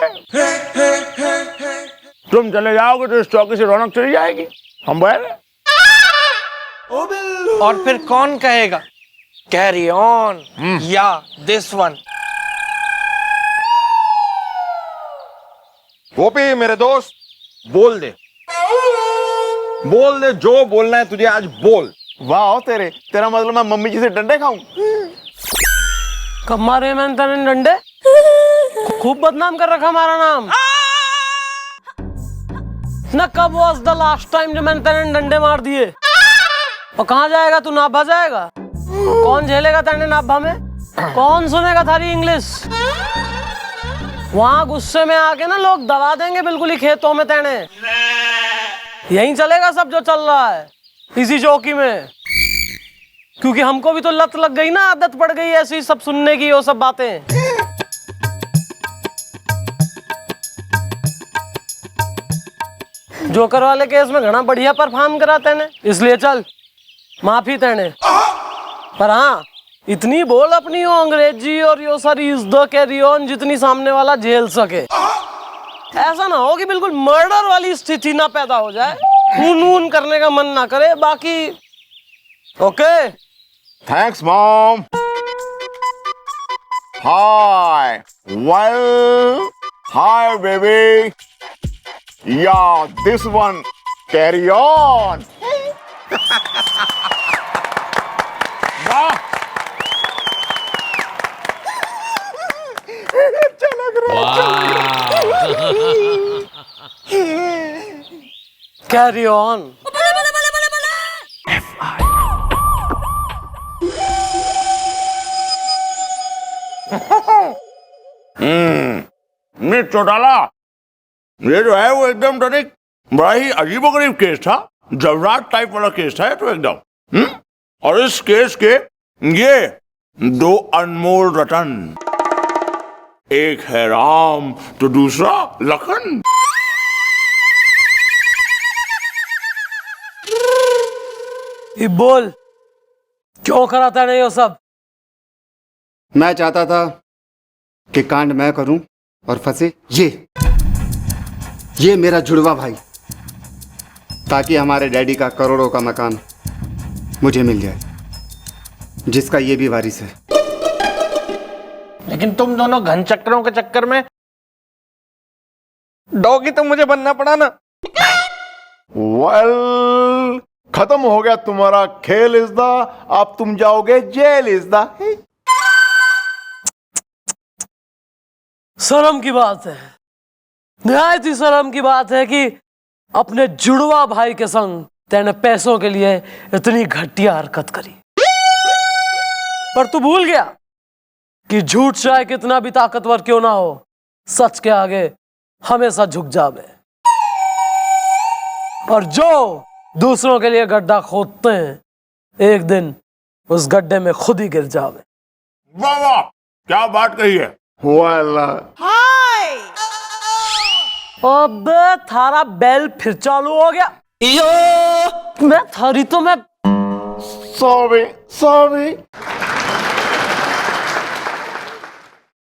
तुम चले जाओगे तो इस चौकी से रौनक चली जाएगी। हम बोले और फिर कौन कहेगा कैरी ऑन या दिस वन? गोपी मेरे दोस्त, बोल दे, बोल दे जो बोलना है तुझे आज बोल। वाह तेरा मतलब मैं मम्मी जी से डंडे खाऊं? कब मारे मैंने तेरे डंडे? खूब बदनाम कर रखा हमारा नाम ना। कब वाज द लास्ट टाइम जब मैंने तेरे डंडे मार दिए? और कहाँ जाएगा तू? नाभा जाएगा? कौन झेलेगा तेरे नाभा में? कौन सुनेगा थारी इंग्लिश? वहां गुस्से में आके ना लोग दबा देंगे बिल्कुल ही खेतों में तेने। यहीं चलेगा सब जो चल रहा है इसी चौकी में, क्योंकि हमको भी तो लत लग गई ना, आदत पड़ गई ऐसी सब सुनने की, वो सब बातें। जोकर वाले केस में घना बढ़िया परफॉर्म करा तेने, इसलिए चल माफी तेने। पर हाँ, इतनी बोल अपनी हो अंग्रेजी और यो सारी इज द कैरी ऑन जितनी सामने वाला झेल सके। ऐसा ना हो कि बिल्कुल मर्डर वाली स्थिति ना पैदा हो जाए, खून करने का मन ना करे। बाकी okay, thanks mom. Hi, well, hi baby, yeah this one, carry on. अच्छा लग रहा है। Carry on. मिर्च चौटाला, ये जो है वो एकदम तनिक बड़ा ही अजीबोगरीब केस था, जवरात टाइप वाला केस था तो एकदम। और इस केस के ये दो अनमोल रतन, एक है राम तो दूसरा लखन। ये बोल क्यों कराता नहीं हो सब? मैं चाहता था कि कांड मैं करूं और फंसे ये मेरा जुड़वा भाई, ताकि हमारे डैडी का करोड़ों का मकान मुझे मिल जाए, जिसका ये भी वारिस है। लेकिन तुम दोनों घन चक्करों के चक्कर में डॉगी तो मुझे बनना पड़ा ना। वेल, खत्म हो गया तुम्हारा खेल इज़दा, अब तुम जाओगे जेल इज़दा। शर्म की बात है, निहायत ही शर्म की बात है कि अपने जुड़वा भाई के संग तेने पैसों के लिए इतनी घटिया हरकत करी। पर तू भूल गया कि झूठ चाहे कितना भी ताकतवर क्यों ना हो, सच के आगे हमेशा झुक जावे। और जो दूसरों के लिए गड्ढा खोदते हैं, एक दिन उस गड्ढे में खुद ही गिर जावे। वाह वाह, क्या बात कही है। हुआ अल्लाह। अबे थारा बेल फिर चालू हो गया। मैं थारी तो मैं सॉरी।